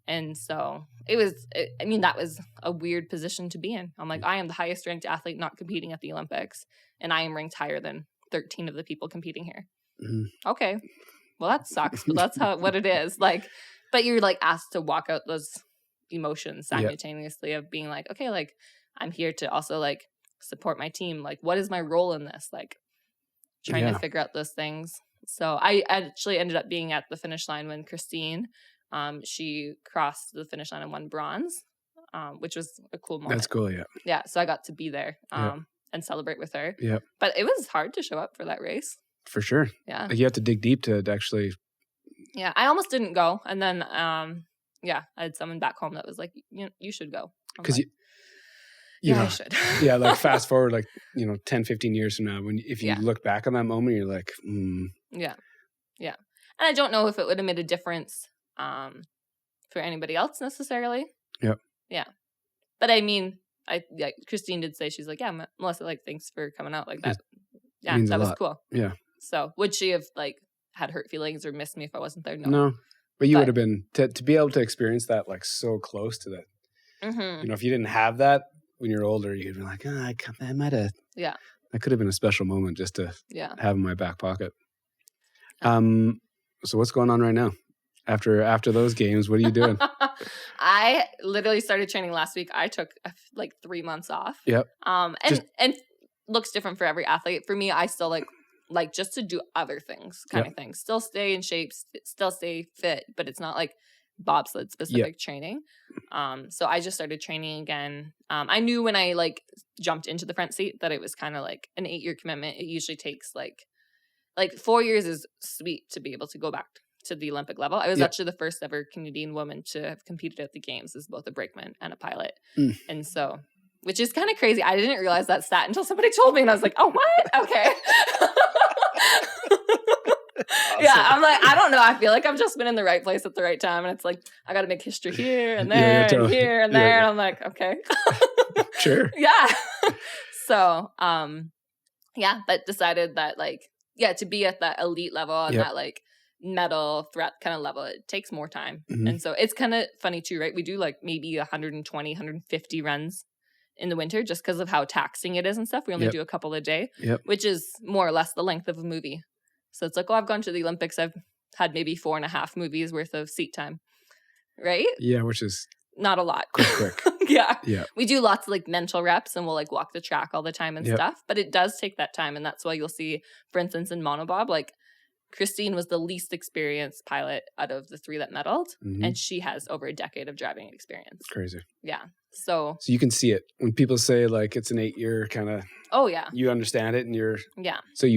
And so that was a weird position to be in. I'm like, I am the highest ranked athlete not competing at the Olympics, and I am ranked higher than 13 of the people competing here. Okay, well that sucks, but that's what it is. Like, but you're like asked to walk out those emotions simultaneously of being like, okay, like I'm here to also like support my team. Like, what is my role in this? Like, trying to figure out those things. So I actually ended up being at the finish line when Christine. She crossed the finish line and won bronze, which was a cool moment. That's cool, yeah. Yeah, so I got to be there and celebrate with her. Yeah. But it was hard to show up for that race. For sure. Yeah. Like you have to dig deep to actually... Yeah, I almost didn't go. And then, I had someone back home that was like, you should go. Because like, I should. Yeah, like fast forward like, 10, 15 years from now, if you look back on that moment, you're like, Yeah. Yeah. And I don't know if it would have made a difference for anybody else necessarily. Yep. Yeah. But I mean, Christine did say, she's like, yeah, Melissa, like, thanks for coming out like that. Yeah, that was cool. Yeah. So would she have like had hurt feelings or missed me if I wasn't there? No. But you would have been, to be able to experience that like so close to that. If you didn't have that when you're older, you'd be like, I might have. Yeah. That could have been a special moment just to have in my back pocket. So what's going on right now? After those games, what are you doing? I literally started training last week. I took like 3 months off. Yep. And looks different for every athlete. For me, I still like just to do other things kind of thing. Still stay in shape, still stay fit, but it's not like bobsled specific training. So I just started training again. I knew when I like jumped into the front seat that it was kind of like an 8-year commitment. It usually takes like 4 years is sweet to be able to go back to the Olympic level. I was Yep. actually the first ever Canadian woman to have competed at the games as both a brakeman and a pilot. And so, which is kind of crazy. I didn't realize that stat until somebody told me, and I was like, oh, what? Okay. Awesome. Yeah, I'm like, I don't know. I feel like I've just been in the right place at the right time. And it's like, I got to make history here and there and here and there. And I'm like, okay. Sure. Yeah. So, yeah, but decided that like, yeah, to be at that elite level and that like medal threat kind of level, it takes more time. And so it's kind of funny too, right? We do like maybe 120, 150 runs in the winter just because of how taxing it is and stuff. We only do a couple a day, which is more or less the length of a movie. So it's like, oh, I've gone to the Olympics. I've had maybe 4.5 movies worth of seat time, right? Yeah, which is not a lot. Quick. Yeah. Yeah. We do lots of like mental reps and we'll like walk the track all the time and stuff, but it does take that time. And that's why you'll see, for instance, in monobob, like Christine was the least experienced pilot out of the 3 that medaled, and she has over a decade of driving experience. Crazy. Yeah. So you can see it when people say like it's an 8-year kind of. Oh yeah. You understand it, and you're. Yeah. So Are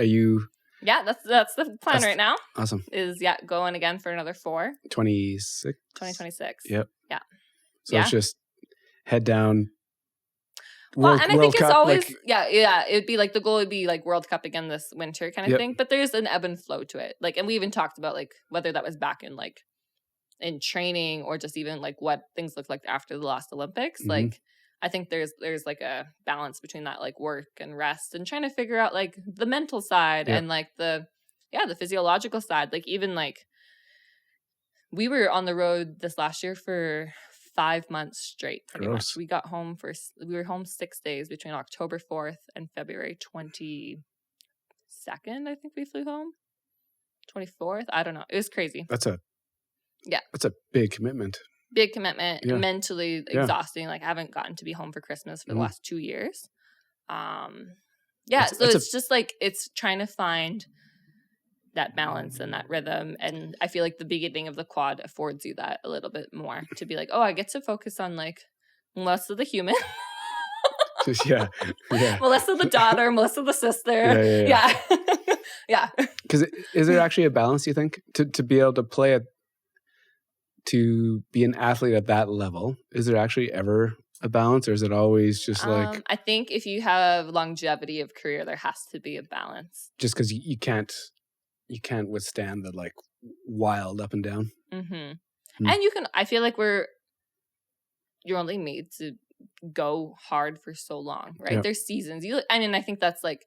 you? Yeah, that's the plan right now. Awesome. Is going again for another 4. 2026. Yep. Yeah. So it's just head down. Well, and I think it's always, it'd be like, the goal would be like World Cup again this winter kind of thing, but there's an ebb and flow to it. Like, and we even talked about like whether that was back in like in training or just even like what things looked like after the last Olympics. Like, I think there's like a balance between that like work and rest and trying to figure out like the mental side and like the physiological side. Like even like we were on the road this last year for 5 months straight, pretty much. We were home 6 days between October 4th and February 22nd. I think we flew home. 24th. I don't know. It was crazy. That's a big commitment. Big commitment, mentally exhausting. Like I haven't gotten to be home for Christmas for the last 2 years. So it's just like, it's trying to find that balance and that rhythm. And I feel like the beginning of the quad affords you that a little bit more to be like, oh, I get to focus on like Melissa the human. Yeah. Melissa the daughter, Melissa the sister. Yeah. Because is there actually a balance, you think, to be able to play to be an athlete at that level? Is there actually ever a balance, or is it always just like? I think if you have longevity of career, there has to be a balance. Just because you can't withstand the like wild up and down. And you can. I feel like you're only made to go hard for so long, right? Yeah. There's seasons. I think that's like,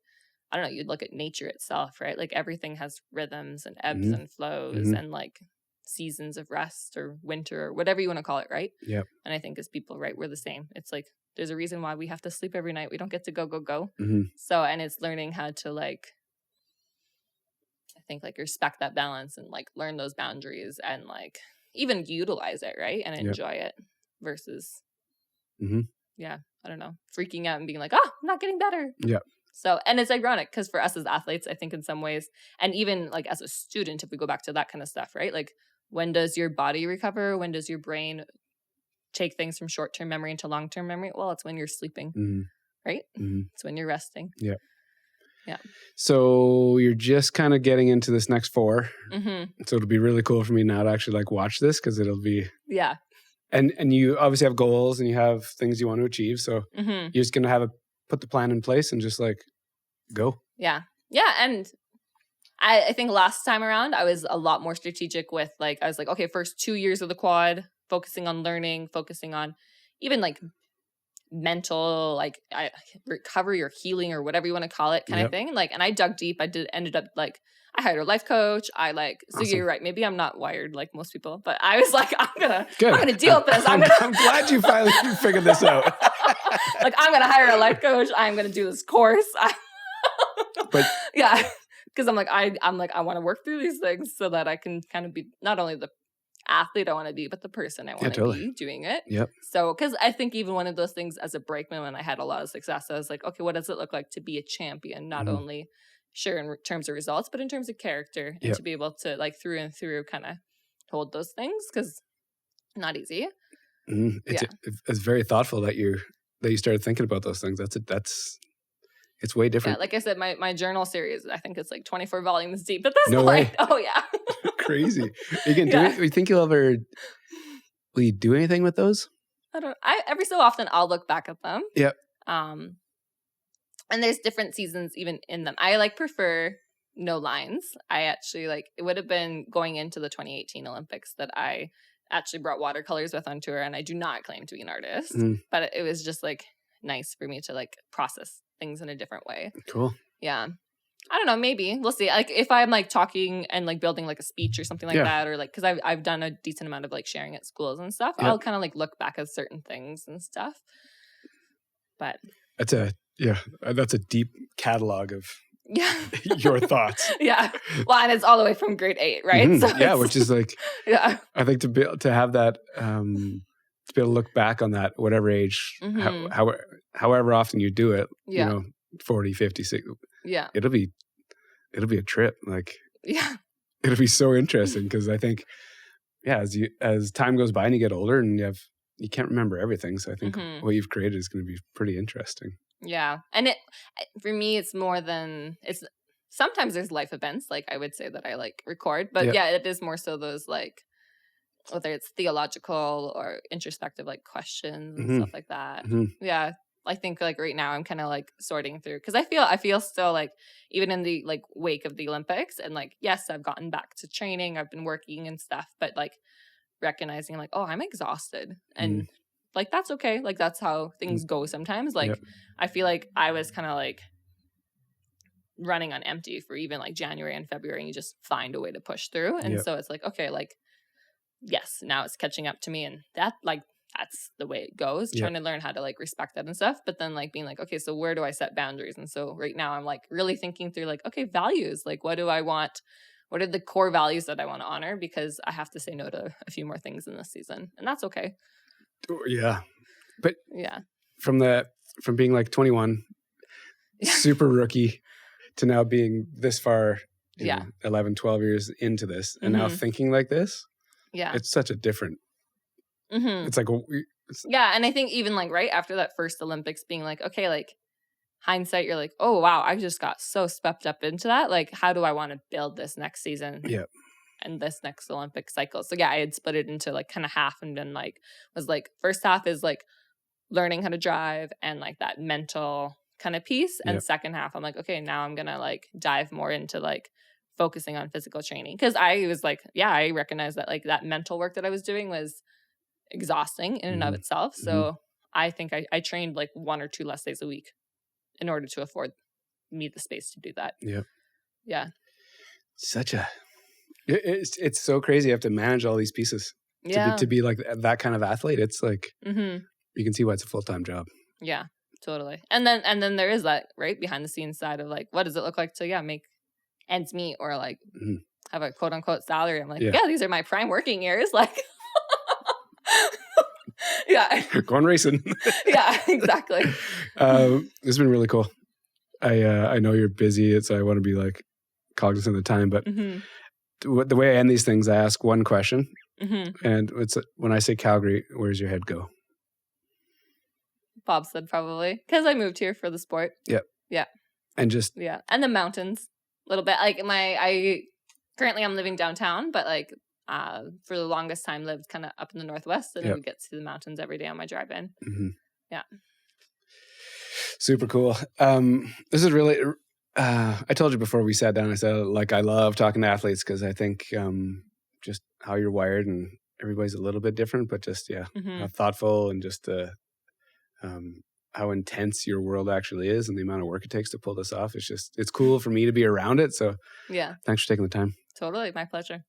I don't know. You'd look at nature itself, right? Like everything has rhythms and ebbs and flows and like seasons of rest or winter or whatever you want to call it, right? Yeah. And I think as people, right, we're the same. It's like there's a reason why we have to sleep every night. We don't get to go. So, and it's learning how to like, I think like respect that balance and like learn those boundaries and like even utilize it, right? And enjoy it versus I don't know, freaking out and being like, oh, I'm not getting better. Yeah. So, and it's ironic because for us as athletes, I think in some ways, and even like as a student, if we go back to that kind of stuff, right? Like when does your body recover? When does your brain take things from short-term memory into long-term memory? Well, it's when you're sleeping, right? It's when you're resting. Yeah. Yeah. So you're just kind of getting into this next 4. So it'll be really cool for me now to actually like watch this because it'll be. Yeah. And you obviously have goals and you have things you want to achieve. So you're just going to put the plan in place and just like go. Yeah. Yeah. And I think last time around, I was a lot more strategic with like, I was like, okay, first 2 years of the quad, focusing on learning, focusing on even like mental, like recovery or healing or whatever you want to call it kind of thing. Like, and I dug deep. ended up like, I hired a life coach. So you're right. Maybe I'm not wired like most people, but I was like, I'm gonna deal with this. I'm glad you finally figured this out. Like, I'm gonna hire a life coach. I'm gonna do this course. But yeah, because I'm like, I want to work through these things so that I can kind of be not only the athlete I want to be, but the person I want to be doing it. Yep. So, because I think even one of those things as a brakeman, when I had a lot of success, I was like, okay, what does it look like to be a champion? Not only sure in terms of results, but in terms of character, and to be able to like through and through kind of hold those things, because not easy. It's very thoughtful that you started thinking about those things. It's way different. Yeah, like I said, my journal series, I think it's like 24 volumes deep at this point. Way. Oh yeah. Crazy. You can do it. You think will you do anything with those? Every so often I'll look back at them. Yep. And there's different seasons even in them. I prefer no lines. I actually it would have been going into the 2018 Olympics that I actually brought watercolors with on tour, and I do not claim to be an artist, but it was just nice for me to process things in a different way. Cool. Yeah. I don't know, maybe we'll see. If I'm talking and building a speech or something like that, or because I've done a decent amount of sharing at schools and stuff. Yep. I'll kind of look back at certain things and stuff. But that's a deep catalog of your thoughts. Yeah. Well, and it's all the way from grade 8, right? Mm-hmm. So which is I think to have that to be able to look back on that whatever age, however often you do it, 40, 50, 60. Yeah. It'll be a trip. It'll be so interesting because I think, as time goes by and you get older and you can't remember everything. So I think what you've created is going to be pretty interesting. Yeah. And for me, it's more than sometimes there's life events. I would say that I record, but it is more so those whether it's theological or introspective, questions and stuff like that. Mm-hmm. Yeah. I think right now I'm kind of sorting through because I feel still even in the wake of the Olympics and yes, I've gotten back to training, I've been working and stuff, but recognizing oh, I'm exhausted and that's okay. That's how things go sometimes. I feel I was kind of running on empty for even January and February, and you just find a way to push through. And so it's okay, yes, now it's catching up to me, and that that's the way it goes, trying to learn how to respect that and stuff. But then being okay, so where do I set boundaries? And so right now I'm really thinking through okay, values, what do I want? What are the core values that I want to honor? Because I have to say no to a few more things in this season, and that's okay. Yeah. But from being 21, super rookie, to now being this far, 11, 12 years into this, and now thinking like this, it's such a different. Mm-hmm. It's and I think even right after that first Olympics, being okay, hindsight, you're oh wow, I just got so swept up into that. How do I want to build this next season? Yeah. And this next Olympic cycle. So I had split it into kind of half, and then was first half is learning how to drive and that mental kind of piece, and second half I'm okay, now I'm gonna dive more into focusing on physical training, because I was I recognize that that mental work that I was doing was exhausting in and of itself. So I think I trained 1 or 2 less days a week in order to afford me the space to do that. Yeah. Yeah. It's so crazy. You have to manage all these pieces to be that kind of athlete. It's you can see why it's a full-time job. Yeah, totally. And then there is that right behind the scenes side of what does it look like to make ends meet or have a quote unquote salary. I'm these are my prime working years. Yeah. Going racing. Yeah, exactly. It's been really cool. I know you're busy, so I want to be cognizant of the time, but the way I end these things, I ask one question, and it's when I say Calgary, where's your head go? Bobsled, probably, because I moved here for the sport. Yep. Yeah. And just and the mountains a little bit. Currently I'm living downtown, but for the longest time lived kind of up in the Northwest, and I would get to the mountains every day on my drive in. Yeah. Super cool. This is really, I told you before we sat down, I said, I love talking to athletes because I think just how you're wired, and everybody's a little bit different, but just, how thoughtful and just how intense your world actually is and the amount of work it takes to pull this off. It's cool for me to be around it. So thanks for taking the time. Totally. My pleasure.